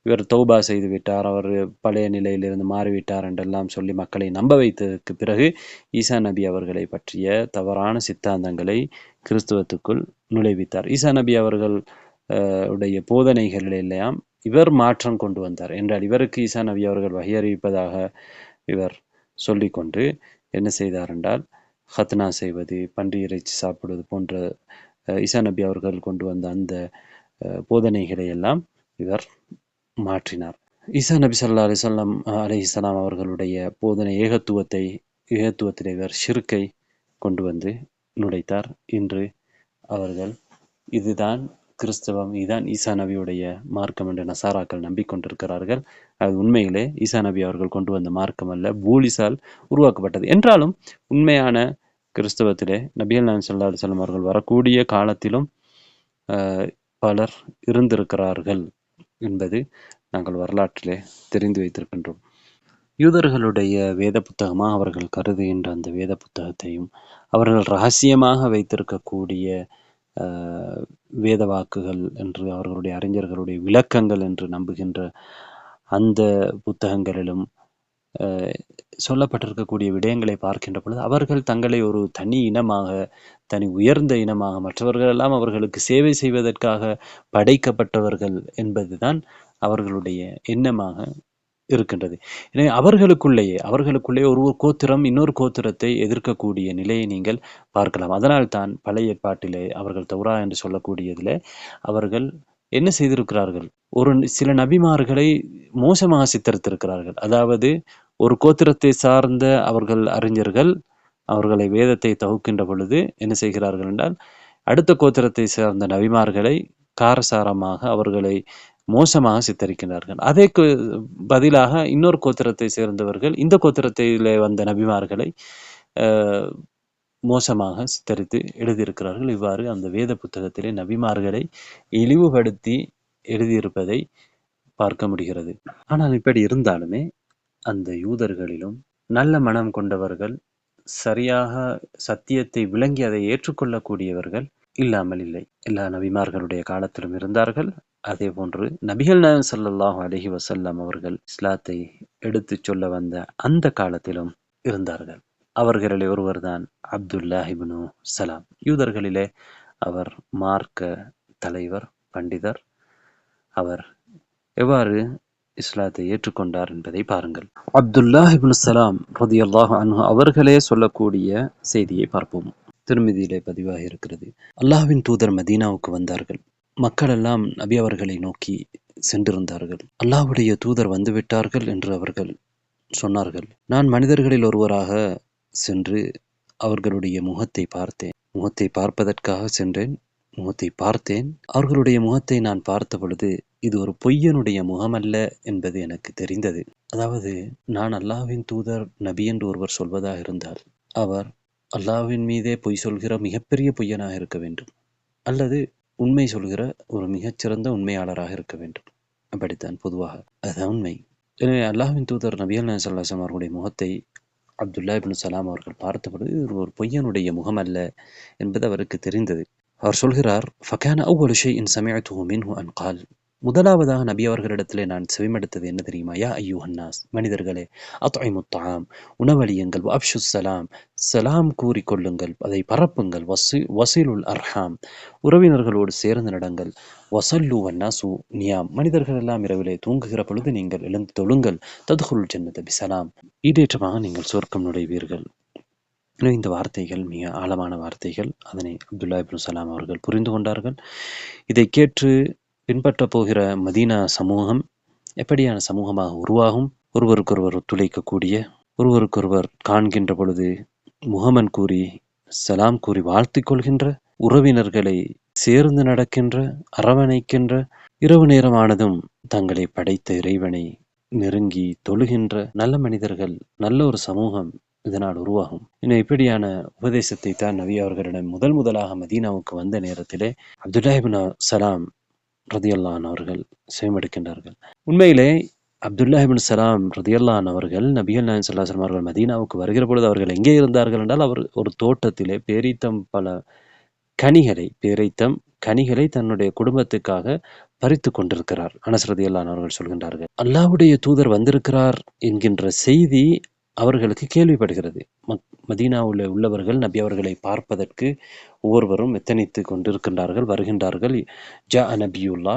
A: இவர் தௌபா செய்து விட்டார், அவர் பழைய நிலையிலிருந்து மாறிவிட்டார் என்றெல்லாம் சொல்லி மக்களை நம்ப வைத்ததற்கு பிறகு ஈசா நபி அவர்களை பற்றிய தவறான சித்தாந்தங்களை கிறிஸ்துவத்துக்குள் நுழைவித்தார். ஈசா நபி அவர்கள் உடைய போதனைகளிலெல்லாம் இவர் மாற்றம் கொண்டு வந்தார். என்றால் இவருக்கு ஈசா நபி அவர்கள் வஹி அறிவிப்பதாக இவர் சொல்லிக்கொண்டு என்ன செய்தார் என்றால், ஹத்னா செய்வது, பன்றி இறைச்சி சாப்பிடுவது போன்ற ஈசா நபி அவர்கள் கொண்டு வந்த அந்த போதனைகளை எல்லாம் இவர் மாற்றினார். ஈசா நபி ஸல்லல்லாஹு அலைஹிஸ்ஸலாம் அவர்களுடைய போதனை ஏகத்துவத்திலே இவர் ஷிர்கை கொண்டு வந்து நுழைத்தார். இன்று அவர்கள் இதுதான் கிறிஸ்தவம், இதுதான் ஈசா நபியுடைய மார்க்கம் என்று நசாராக்கள் நம்பிக்கொண்டிருக்கிறார்கள். அது உண்மையிலே ஈசா நபி அவர்கள் கொண்டு வந்த மார்க்கம் அல்ல, பூலிஸால் உருவாக்கப்பட்டது. என்றாலும் உண்மையான கிறிஸ்தவத்திலே நபிகள் நாயகம் ஸல்லல்லாஹு அலைஹி வஸல்லம் அவர்கள் வரக்கூடிய காலத்திலும் பலர் இருந்திருக்கிறார்கள் என்பது நாங்கள் வரலாற்றிலே தெரிந்து வைத்திருக்கின்றோம். யூதர்களுடைய வேத புத்தகமாக அவர்கள் கருதுகின்ற அந்த வேத புத்தகத்தையும், அவர்கள் ரகசியமாக வைத்திருக்கக்கூடிய வேத வாக்குகள் என்று அவர்களுடைய அறிஞர்களுடைய விளக்கங்கள் என்று நம்புகின்ற அந்த புத்தகங்களிலும் சொல்லப்பட்டிருக்கக்கூடிய விடயங்களை பார்க்கின்ற பொழுது, அவர்கள் தங்களை ஒரு தனி இனமாக, தனி உயர்ந்த இனமாக, மற்றவர்கள் எல்லாம் அவர்களுக்கு சேவை செய்வதற்காக படைக்கப்பட்டவர்கள் என்பதுதான் அவர்களுடைய எண்ணமாக இருக்கின்றது. எனவே அவர்களுக்குள்ளே ஒரு கோத்திரம் இன்னொரு கோத்திரத்தை எதிர்க்கக்கூடிய நிலையை நீங்கள் பார்க்கலாம். அதனால் தான் பழைய ஏற்பாட்டிலே அவர்கள் தௌரா என்று சொல்லக்கூடியதிலே அவர்கள் என்ன செய்திருக்கிறார்கள், ஒரு சில நபிமார்களை மோசமாக சித்தரித்திருக்கிறார்கள். அதாவது ஒரு கோத்திரத்தை சார்ந்த அவர்கள் அறிஞர்கள் அவர்களை வேதத்தை தொகுக்கின்ற பொழுது என்ன செய்கிறார்கள் என்றால், அடுத்த கோத்திரத்தை சேர்ந்த நபிமார்களை காரசாரமாக அவர்களை மோசமாக சித்தரிக்கிறார்கள். அதே பதிலாக இன்னொரு கோத்திரத்தை சேர்ந்தவர்கள் இந்த கோத்திரத்திலே வந்த நபிமார்களை மோசமாக சித்தரித்து எழுதியிருக்கிறார்கள். இவ்வாறு அந்த வேத புத்தகத்திலே நபிமார்களை இழிவுபடுத்தி எழுதியிருப்பதை பார்க்க முடிகிறது. ஆனால் இப்படி இருந்தாலுமே அந்த யூதர்களிலும் நல்ல மனம் கொண்டவர்கள், சரியாக சத்தியத்தை விளங்கி அதை ஏற்றுக்கொள்ளக்கூடியவர்கள் இல்லாமல் இல்லை. எல்லா நபிமார்களுடைய காலத்திலும் இருந்தார்கள். அதே போன்று நபிகள் நாயகம் ஸல்லல்லாஹு அலைஹி வஸல்லம் அவர்கள் இஸ்லாத்தை எடுத்து சொல்ல வந்த அந்த காலத்திலும் இருந்தார்கள். அவர்களிலே ஒருவர்தான் அப்துல்லாஹ் இப்னு சலாம். யூதர்களிலே அவர் மார்க்க தலைவர், பண்டிதர். அவர் எவ்வாறு இஸ்லாத்தை ஏற்றுக்கொண்டார் என்பதை பாருங்கள். அப்துல்லாஹ் இப்னு சலாம் ரலியல்லாஹு அன்ஹு அவர்களே சொல்லக்கூடிய செய்தியை பார்ப்போம். திருமிதியிலே பதிவாக இருக்கிறது. அல்லாஹ்வின் தூதர் மதீனாவுக்கு வந்தார்கள். மக்கள் எல்லாம் நபி அவர்களை நோக்கி சென்றிருந்தார்கள். அல்லாஹ்வுடைய தூதர் வந்துவிட்டார்கள் என்று அவர்கள் சொன்னார்கள். நான் மனிதர்களில் ஒருவராக சென்று அவர்களுடைய முகத்தை பார்த்தேன். முகத்தை பார்ப்பதற்காக சென்றேன். முகத்தை பார்த்தேன். அவர்களுடைய முகத்தை நான் பார்த்த பொழுது இது ஒரு பொய்யனுடைய முகமல்ல என்பது எனக்கு தெரிந்தது. அதாவது நான் அல்லாஹ்வின் தூதர் நபி என்று ஒருவர் சொல்வதாக இருந்தால் அவர் அல்லாஹ்வின் மீதே பொய் சொல்கிற மிகப்பெரிய பொய்யனாக இருக்க வேண்டும், அல்லது உண்மை சொல்கிற ஒரு மிகச்சிறந்த உண்மையாளராக இருக்க வேண்டும். அப்படித்தான் பொதுவாக, அதுதான் உண்மை. எனவே அல்லாஹ்வின் தூதர் நபிகள் நாயகம் ஸல்லல்லாஹு அலைஹி வஸல்லம் அவர்களுடைய முகத்தை அப்துல்லா இப்னு சலாம் அவர்கள் பார்த்தபொழுது இது ஒரு பொய்யனுடைய முகம் அல்ல என்பது அவருக்கு தெரிந்தது. அவர் சொல்கிறார், ஃபகான அவ்வலு ஷைஇன் ஸமிஅதுஹு மின்ஹு அன் கால். முதலாவதாக நபி அவர்களிடத்திலே நான் செவிமடுத்தது என்ன தெரியுமா? யா ஐயுஹன்னாஸ், மனிதர்களே, அத்இமுத் தஆம், உணவளியுங்கள், வஅப்ஷுஸ் ஸலாம், சலாம் கூறிக்கொள்ளுங்கள், அதை பரப்புங்கள், வஸிலுல் அர்ஹாம், உறவினர்களோடு சேர்ந்து நடங்கள், வஸல்லு வன்னாசு நியாம், மனிதர்கள் எல்லாம் இரவிலே தூங்குகிற பொழுது நீங்கள் எழுந்து தொழுங்கள், தத்ஹுலுல் ஜன்னத பிஸலாம், ஈடேற்றமாக நீங்கள் சொர்க்கம் நுழைவீர்கள். இந்த வார்த்தைகள் மிக ஆழமான வார்த்தைகள். அதனை அப்துல்லா இப்னு சலாம் அவர்கள் புரிந்து கொண்டார்கள். இதை கேட்டு பின்பற்ற போகிற மதீனா சமூகம் எப்படியான சமூகமாக உருவாகும்? ஒருவருக்கொருவர் ஒத்துழைக்கக்கூடிய, ஒருவருக்கொருவர் காண்கின்ற பொழுது முகமன் கூறி சலாம் கூறி வாழ்த்திக் கொள்கின்ற, உறவினர்களை சேர்ந்து நடக்கின்ற, அரவணைக்கின்ற, இரவு நேரமானதும் தங்களை படைத்த இறைவனை நெருங்கி தொழுகின்ற நல்ல மனிதர்கள், நல்ல ஒரு சமூகம் இதனால் உருவாகும். இன்னும் இப்படியான உபதேசத்தை தான் நபி அவர்களிடம் முதலாக மதீனாவுக்கு வந்த நேரத்திலே அப்துல்லா இப்னு சலாம் ரதியல்லாஹு அன்ஹு அவர்கள் செவிமடுக்கின்றார்கள். உண்மையிலே அப்துல்லா இப்னு சலாம் ரதியல்லாஹு அன்ஹு அவர்கள் நபிகள் நாயகம் ஸல்லல்லாஹு அலைஹி வஸல்லம் அவர்கள் மதீனாவுக்கு வருகிற பொழுது அவர்கள் எங்கே இருந்தார்கள் என்றால், அவர் ஒரு தோட்டத்திலே பேரீத்தம் கனிகளை தன்னுடைய குடும்பத்துக்காக பறித்து கொண்டிருக்கிறார். அனஸ் ரதியல்லாஹு அன்ஹு அவர்கள் சொல்கின்றார்கள், அல்லாஹ்வுடைய தூதர் வந்திருக்கிறார் என்கின்ற செய்தி அவர்களுக்கு கேள்விப்படுகிறது. மதீனாவில் உள்ளவர்கள் நபி அவர்களை பார்ப்பதற்கு ஒவ்வொருவரும் எத்தனித்து கொண்டிருக்கின்றார்கள், வருகின்றார்கள். ஜா நபியுல்லா,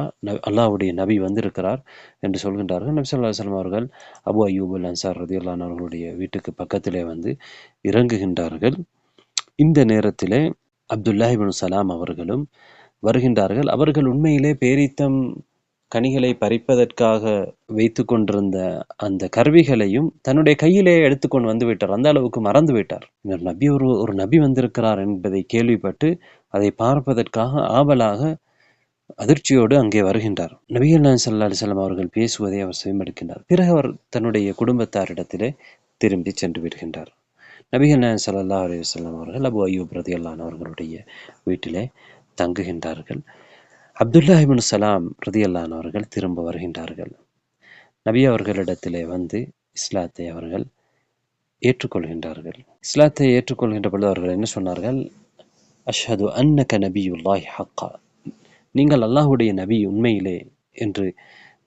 A: அல்லாஹ்வுடைய நபி வந்திருக்கிறார் என்று சொல்கின்றார்கள். நபி ஸல்லல்லாஹு அலைஹி வஸல்லம் அவர்கள் அபு அய்யூப் அல் அன்சார் ரலியல்லாஹு அன்ஹு அவர்களுடைய வீட்டுக்கு பக்கத்திலே வந்து இறங்குகின்றார்கள். இந்த நேரத்திலே அப்துல்லா இப்னு சலாம் அவர்களும் வருகின்றார்கள். அவர்கள் உண்மையிலே பேரீத்தம் கனிகளை பறிப்பதற்காக வைத்து கொண்டிருந்த அந்த கருவிகளையும் தன்னுடைய கையிலே எடுத்துக்கொண்டு வந்து விட்டார். அந்த அளவுக்கு மறந்து விட்டார். ஒரு நபி வந்திருக்கிறார் என்பதை கேள்விப்பட்டு அதை பார்ப்பதற்காக ஆவலாக அதிர்ச்சியோடு அங்கே வருகின்றார். நபிகள் நாயகம் ஸல்லல்லாஹு அலைஹி வஸல்லம் அவர்கள் பேசுவதை அவர் செவிமடுக்கின்றார். பிறகு அவர் தன்னுடைய குடும்பத்தாரிடத்திலே திரும்பி சென்று விடுகின்றார். நபிகள் நாயகம் ஸல்லல்லாஹு அலைஹி வஸல்லம் அவர்கள் அபு அய்யூப் ரலியல்லாஹு அன்ஹு அவர்களுடைய வீட்டிலே தங்குகின்றார்கள். அப்துல்லா இப்னு சலாம் ரலியல்லாஹு அன்ஹு அவர்கள் திரும்ப வருகின்றார்கள். நபி அவர்களிடத்திலே வந்து இஸ்லாத்தை அவர்கள் ஏற்றுக்கொள்கின்றார்கள். இஸ்லாத்தை ஏற்றுக்கொள்கின்ற பொழுது அவர்கள் என்ன சொன்னார்கள்? அஷ்ஹது அன்னக நபியுல்லாஹி ஹக்கா, நீங்கள் அல்லாஹ்வுடைய நபி உண்மையிலே என்று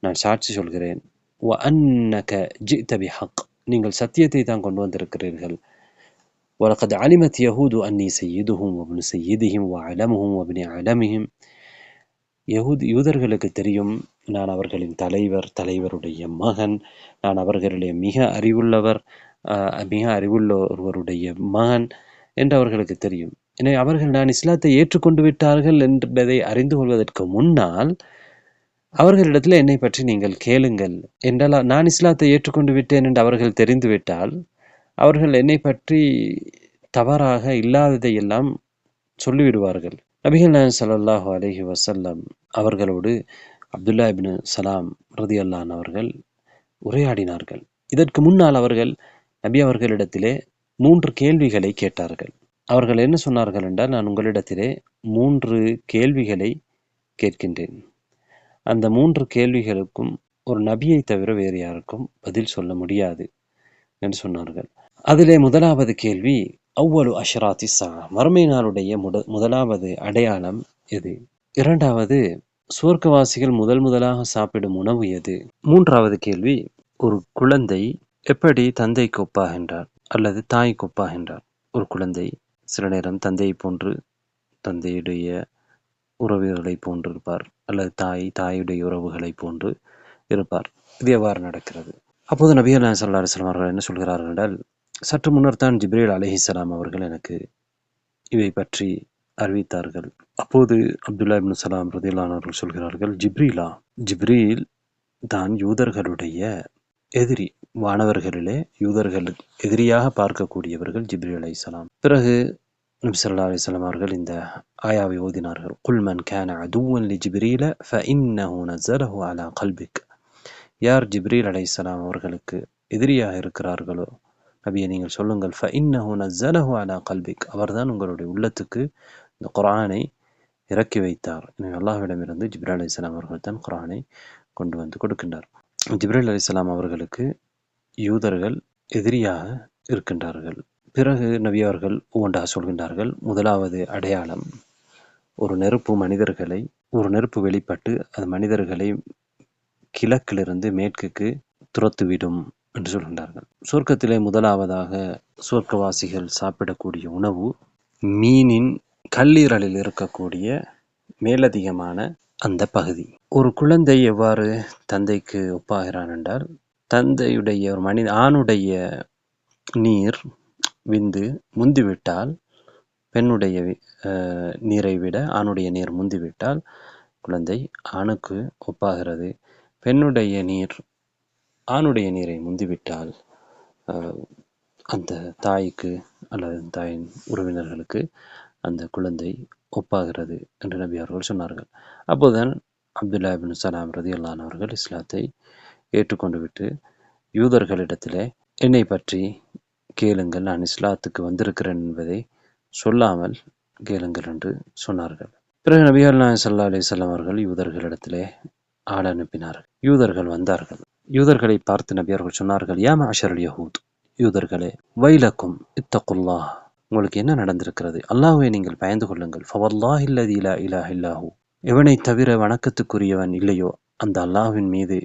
A: நான் சாட்சி சொல்கிறேன். வ அன்னக ஜிஅத பிஹக், நீங்கள் சத்தியத்தை தான் கொண்டு வந்திருக்கிறீர்கள். وَلَقَدْ عَلِمَتْ يَهُودُ أَنِّي سَيِّدُهُمْ وَابْنُ سَيِّدِهِمْ وَعَلَمُهُمْ وَابْنِ عَلَمِهِمْ, யூதர்களுக்கு தெரியும் நான் அவர்களின் தலைவருடைய மகன், நான் அவர்களிலே மிக அறிவுள்ள ஒருவருடைய மகன் என்று அவர்களுக்கு தெரியும். எனவே அவர்கள் நான் இஸ்லாத்தை ஏற்றுக்கொண்டு விட்டார்கள் என்பதை அறிந்து கொள்வதற்கு முன்னால் அவர்களிடத்தில் என்னை பற்றி நீங்கள் கேளுங்கள் என்றால், நான் இஸ்லாத்தை ஏற்றுக்கொண்டு விட்டேன் என்று அவர்கள் தெரிந்துவிட்டால் அவர்கள் என்னை பற்றி தவறாக இல்லாததையெல்லாம் சொல்லிவிடுவார்கள். நபிகள் நாயகம் ஸல்லல்லாஹு அலைஹி வஸல்லம் அவர்களோடு அப்துல்லா இப்னு சலாம் ரலியல்லாஹு அன்ஹு அவர்கள் உரையாடினார்கள். இதற்கு முன்னால் அவர்கள் நபி அவர்களிடத்திலே 3 கேள்விகளை கேட்டார்கள். அவர்கள் என்ன சொன்னார்கள் என்றால், நான் உங்களிடத்திலே 3 கேள்விகளை கேட்கின்றேன். அந்த 3 கேள்விகளுக்கும் ஒரு நபியை தவிர வேறு யாருக்கும் பதில் சொல்ல முடியாது என்று சொன்னார்கள். அதிலே முதலாவது கேள்வி, அவ்வலு அஷ்ராத்தி ஸா, மறுமை நாளுடைய முதலாவது அடையாளம் எது? இரண்டாவது, சுவர்க்கவாசிகள் முதலாக சாப்பிடும் உணவு எது? மூன்றாவது கேள்வி, ஒரு குழந்தை எப்படி தந்தைக்கு ஒப்பாகின்றார் அல்லது தாய்க்கு ஒப்பாகின்றார்? ஒரு குழந்தை சில நேரம் தந்தையை போன்று, தந்தையுடைய உறவுகளை போன்று இருப்பார், அல்லது தாயுடைய உறவுகளை போன்று இருப்பார். இது எவ்வாறு நடக்கிறது? அப்போது நபிகள் நாயகம் ஸல்லல்லாஹு அலைஹி வஸல்லம் அவர்கள் என்ன சொல்கிறார்கள் என்றால், சற்று முன்னர் தான் ஜிப்ரீல் அலைஹிஸ்ஸலாம் அவர்கள் எனக்கு இவை பற்றி அறிவித்தார்கள். அப்போது அப்துல்லா இப்னு சலாம் ரலியல்லாஹு அன்ஹு அவர்கள் சொல்கிறார்கள், ஜிப்ரீல் தான் யூதர்களுடைய எதிரி. வானவர்களிலே யூதர்கள் எதிரியாக பார்க்கக்கூடியவர்கள் ஜிப்ரீல் அலைஹிஸ்ஸலாம். பிறகு நபி ஸல்லல்லாஹு அலைஹி வஸல்லம் அவர்கள் இந்த ஆயாவை ஓதினார்கள். குல் மன் கான அதுவன் லிஜிப்ரீல ஃபஇன்னஹு நஸலஹு அலா கல்பிக். யார் ஜிப்ரீல் அலைஹிஸ்ஸலாம் அவர்களுக்கு எதிரியாக இருக்கிறார்களோ நபியை நீங்கள் சொல்லுங்கள், ஃபஇன்னஹு நஸலஹு அலா கல்பிக், அவர்தான் உங்களுடைய உள்ளத்துக்கு இந்த குர்ஆனை இறக்கி வைத்தார். எனவே அல்லாஹ்விடமிருந்து ஜிப்ரீல் அலைஹிஸ்ஸலாம் அவர்கள் தான் குர்ஆனை கொண்டு வந்து கொடுக்கின்றார். ஜிப்ரீல் அலைஹிஸ்ஸலாம் அவர்களுக்கு யூதர்கள் எதிரியாக இருக்கின்றார்கள். பிறகு நபி அவர்கள் ஒவ்வொன்றாக சொல்கின்றார்கள். முதலாவது அடையாளம், ஒரு நெருப்பு வெளிப்பட்டு அது மனிதர்களை கிழக்கிலிருந்து மேற்குக்கு துரத்துவிடும் என்று சொல்கின்றார்கள். சொர்க்கத்திலே முதலாவதாக சொர்க்கவாசிகள் சாப்பிடக்கூடிய உணவு மீனின் கல்லீரலில் இருக்கக்கூடிய மேலதிகமான அந்த பகுதி. ஒரு குழந்தை எவ்வாறு தந்தைக்கு ஒப்பாகிறான் என்றால், தந்தையுடைய ஒரு ஆணுடைய நீர் விந்து முந்திவிட்டால், பெண்ணுடைய நீரை விட ஆணுடைய நீர் முந்திவிட்டால் குழந்தை ஆணுக்கு ஒப்பாகிறது. பெண்ணுடைய நீர் ஆணுடைய நீரை முந்திவிட்டால் அந்த தாய்க்கு அல்லது தாயின் உறவினர்களுக்கு அந்த குழந்தை ஒப்பாகிறது என்று நபி அவர்கள் சொன்னார்கள். அப்போதுதான் அப்துல்லா இப்னு சலாம் ரலியல்லாஹு அன்ஹு அவர்கள் இஸ்லாத்தை ஏற்றுக்கொண்டு விட்டு, யூதர்களிடத்திலே என்னை பற்றி கேளுங்கள், நான் இஸ்லாத்துக்கு வந்திருக்கிறேன் என்பதை சொல்லாமல் கேளுங்கள் என்று சொன்னார்கள். பிறகு நபிகள் நாயகம் ஸல்லல்லாஹு அலைஹி வஸல்லம் அவர்கள் யூதர்களிடத்திலே ஆள் அனுப்பினார்கள். யூதர்கள் வந்தார்கள். யூதர்களை பார்த்து நபி அவர்கள் சொன்னார்கள், யா மஅஷரல் யஹூத், யூதர்களே, வைலக்கும் இத்தகுல்லாஹ், உங்களுக்கு என்ன நடந்திருக்கிறது? அல்லாஹ்வை நீங்கள் பயந்து கொள்ளுங்கள். ஃபவல்லாஹி அல்லதி லா இலாஹ இல்லஹு, எவனை தவிர வணக்கத்துக்குரியவன் இல்லையோ அந்த அல்லாஹ்வின் மீது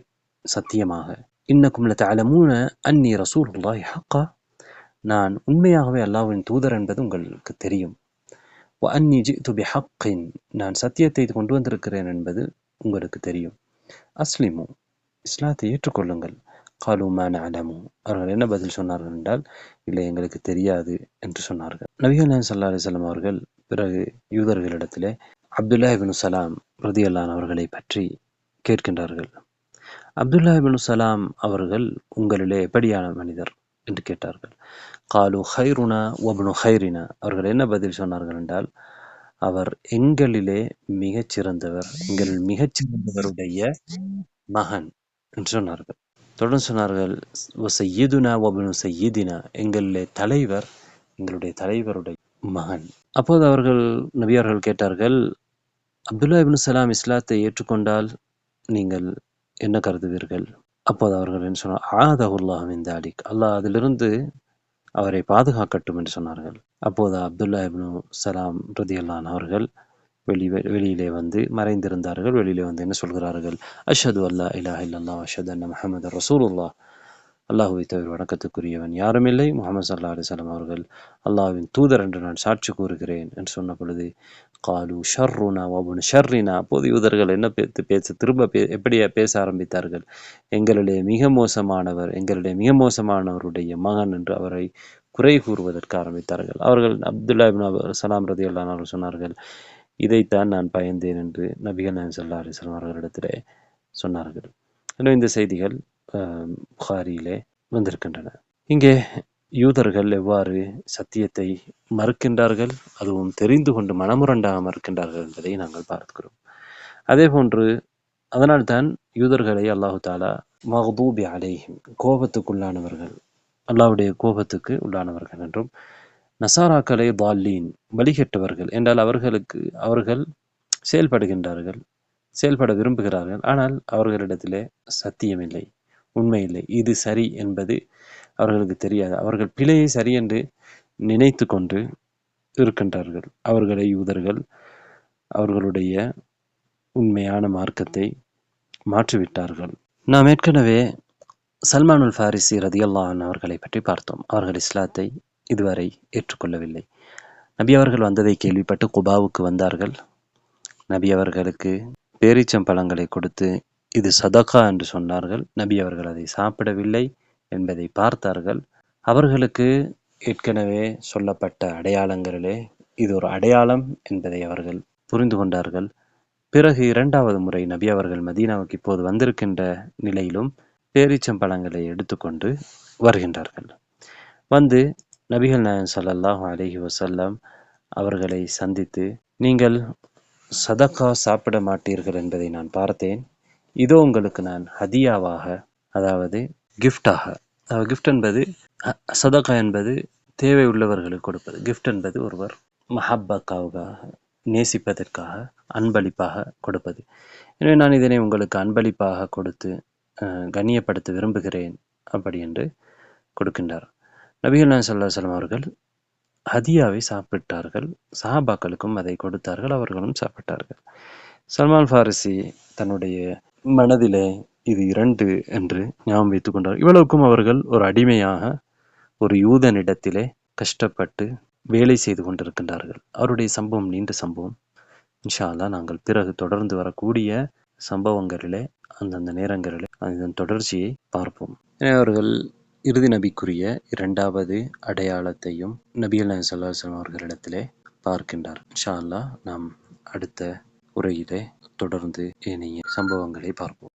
A: சத்தியமாக, இன்னக்கும் லதஅலமூன அன்னி ரசூலுல்லாஹி ஹக்கா, நான் உண்மையாகவே அல்லாஹ்வின் தூதர் என்பது உங்களுக்கு தெரியும். வ அன்னி ஜிஅது பிஹக்கின், நான் சத்தியத்தை கொண்டு வந்திருக்கிறேன் என்பது உங்களுக்கு தெரியும். அஸ்லிமு, இஸ்லாத்தை ஏற்றுக்கொள்ளுங்கள். காலு மா நஅலமு, அவர்கள் என்ன பதில் சொன்னார்கள் என்றால், இல்லை எங்களுக்கு தெரியாது என்று சொன்னார்கள். நபிகள் நாயகம் ஸல்லல்லாஹு அலைஹி வஸல்லம் அவர்கள் பிறகு யூதர்களிடத்திலே அப்துல்லா இப்னு சலாம் ரலியல்லாஹு அன்ஹு அவர்களை பற்றி கேட்கின்றார்கள். அப்துல்லா இப்னு சலாம் அவர்கள் உங்களிலே எப்படியான மனிதர் என்று கேட்டார்கள். காலு ஹைருனா வப்னு ஹைரினா, அவர்கள் என்ன பதில் சொன்னார்கள் என்றால், அவர் எங்களிலே மிகச்சிறந்தவர், எங்களில் மிகச்சிறந்தவருடைய மகன் என்று சொன்னார்கள். தொடர்ந்து சொன்னார்கள், சையீதுனா வப்னு சையீதினா, எங்களிலே தலைவர், எங்களுடைய தலைவருடைய மகன். அப்போது அவர்கள் நபியவர்கள் கேட்டார்கள், அப்துல்லா இப்னு சலாம் இஸ்லாத்தை ஏற்றுக்கொண்டால் நீங்கள் என்ன கருதுவீர்கள்? அப்போது அவர்கள் என்ன சொன்னார், ஆதஹுல்லாஹ் மின் தாலிக், அல்லாஹ் அதிலிருந்து அவரை பாதுகாக்கட்டும் என்று சொன்னார்கள். அப்போது அப்துல்லா இப்னு சலாம் ரலியல்லாஹு அன்ஹு அவர்கள் வெளியிலே வந்து மறைந்திருந்தார்கள். வெளியிலே வந்து என்ன சொல்கிறார்கள், அஷ்ஹது அல்லா இலாஹ இல்லல்லாஹ் வ அஷ்ஹது அன்ன முஹம்மதர் ரசூலுல்லாஹ், அல்லாஹுவை தவிர வணக்கத்துக்குரியவன் யாரும் இல்லை, முஹம்மது ஸல்லல்லாஹு அலைஹி வஸல்லம் அவர்கள் அல்லாஹ்வின் தூதர் என்று நான் சாட்சி கூறுகிறேன் என்று சொன்ன பொழுது, காலு ஷர்ருனா வபுனு ஷர்ரினா, அப்போது யூதர்கள் என்ன திரும்ப எப்படியா பேச ஆரம்பித்தார்கள், எங்களுடைய மிக மோசமானவர், எங்களுடைய மிக மோசமானவருடைய மகன் என்று அவரை குறை கூறுவதற்கு ஆரம்பித்தார்கள். அவர்கள் அப்துல்லா இப்னு சலாம் ரலியல்லாஹு அன்ஹு அவர்கள் சொன்னார்கள், இதைத்தான் நான் பயந்தேன் என்று நபிகள் நாயகம் ஸல்லல்லாஹு அலைஹி வஸல்லம் அவர்களிடத்திலே சொன்னார்கள். எனவே இந்த செய்திகள் புகாரியிலே வந்திருக்கின்றன. இங்கே யூதர்கள் எவ்வாறு சத்தியத்தை மறுக்கின்றார்கள், அதுவும் தெரிந்து கொண்டு மனமுரண்டாக மறுக்கின்றார்கள் என்பதை நாங்கள் பார்க்கிறோம். அதே போன்று அதனால்தான் யூதர்களை அல்லாஹு தாலா மக்தூபி அலைஹிம், கோபத்துக்குள்ளானவர்கள், அல்லாஹ்வுடைய கோபத்துக்கு உள்ளானவர்கள் என்றும், நசாராக்களை தால்லீன், வழிகெட்டவர்கள் என்றால் அவர்கள் செயல்படுகின்றார்கள், செயல்பட விரும்புகிறார்கள், ஆனால் அவர்களிடத்திலே சத்தியம் இல்லை, உண்மை இல்லை, இது சரி என்பது அவர்களுக்கு தெரியாது. அவர்கள் பிழையை சரி என்று நினைத்து கொண்டு இருக்கின்றார்கள். அவர்களை யூதர்கள் அவர்களுடைய உண்மையான மார்க்கத்தை மாற்றிவிட்டார்கள். நாம் ஏற்கனவே சல்மானுல் ஃபாரிசி ரதியல்லாஹு அன்ஹு அவர்களை பற்றி பார்த்தோம். அவர்கள் இஸ்லாத்தை இதுவரை ஏற்றுக்கொள்ளவில்லை. நபி அவர்கள் வந்ததை கேள்விப்பட்டு குபாவுக்கு வந்தார்கள். நபி அவர்களுக்கு பேரீச்சம் பழங்களை கொடுத்து இது சதகா என்று சொன்னார்கள். நபி அவர்கள் அதை சாப்பிடவில்லை என்பதை பார்த்தார்கள். அவர்களுக்கு ஏற்கனவே சொல்லப்பட்ட அடையாளங்களிலே இது ஒரு அடையாளம் என்பதை அவர்கள் புரிந்து கொண்டார்கள். பிறகு 2வது முறை நபி அவர்கள் மதீனாவுக்கு இப்போது வந்திருக்கின்ற நிலையிலும் பேரீச்சம் பழங்களை எடுத்துக்கொண்டு வருகின்றார்கள். வந்து நபிகள் நாயகம் ஸல்லல்லாஹு அலைஹி வஸல்லம் அவர்களை சந்தித்து, நீங்கள் சதகா சாப்பிட மாட்டீர்கள் என்பதை நான் பார்த்தேன், இதோ உங்களுக்கு நான் ஹதியாவாக, அதாவது கிஃப்டாக, கிஃப்ட் என்பது சதகா என்பது தேவை உள்ளவர்களுக்கு கொடுப்பது, கிஃப்ட் என்பது ஒருவர் மஹப்பக்காக, நேசிப்பதற்காக, அன்பளிப்பாக கொடுப்பது. எனவே நான் இதனை உங்களுக்கு அன்பளிப்பாக கொடுத்து கண்ணியப்படுத்த விரும்புகிறேன் அப்படி என்று கொடுக்கின்றார். நபிகள் நாயகம் ஸல்லல்லாஹு அலைஹி வஸல்லம் அவர்கள் ஹதியாவை சாப்பிட்டார்கள், சஹாபாக்களுக்கும் அதை கொடுத்தார்கள், அவர்களும் சாப்பிட்டார்கள். சல்மான் ஃபாரிசி தன்னுடைய மனதிலே இது 2 என்று ஞாபகம் வைத்துக் கொண்டார். இவ்வளவுக்கும் அவர்கள் ஒரு அடிமையாக ஒரு யூதனிடத்திலே கஷ்டப்பட்டு வேலை செய்து கொண்டிருக்கின்றார்கள். அவருடைய சம்பவம் நீண்ட சம்பவம். இன்ஷா அல்லாஹ் நாங்கள் பிறகு தொடர்ந்து வரக்கூடிய சம்பவங்களிலே அந்தந்த நேரங்களிலே இதன் தொடர்ச்சியை பார்ப்போம். எனவே அவர்கள் இறுதி நபிக்குரிய 2வது அடையாளத்தையும் நபிகள் நாயகம் ஸல்லல்லாஹு அலைஹி வஸல்லம் அவர்களிடத்திலே பார்க்கின்றார். இன்ஷா அல்லாஹ் நாம் அடுத்த உரையிலே தொடர்ந்து ஏனைய சம்பவங்களை பார்ப்போம்.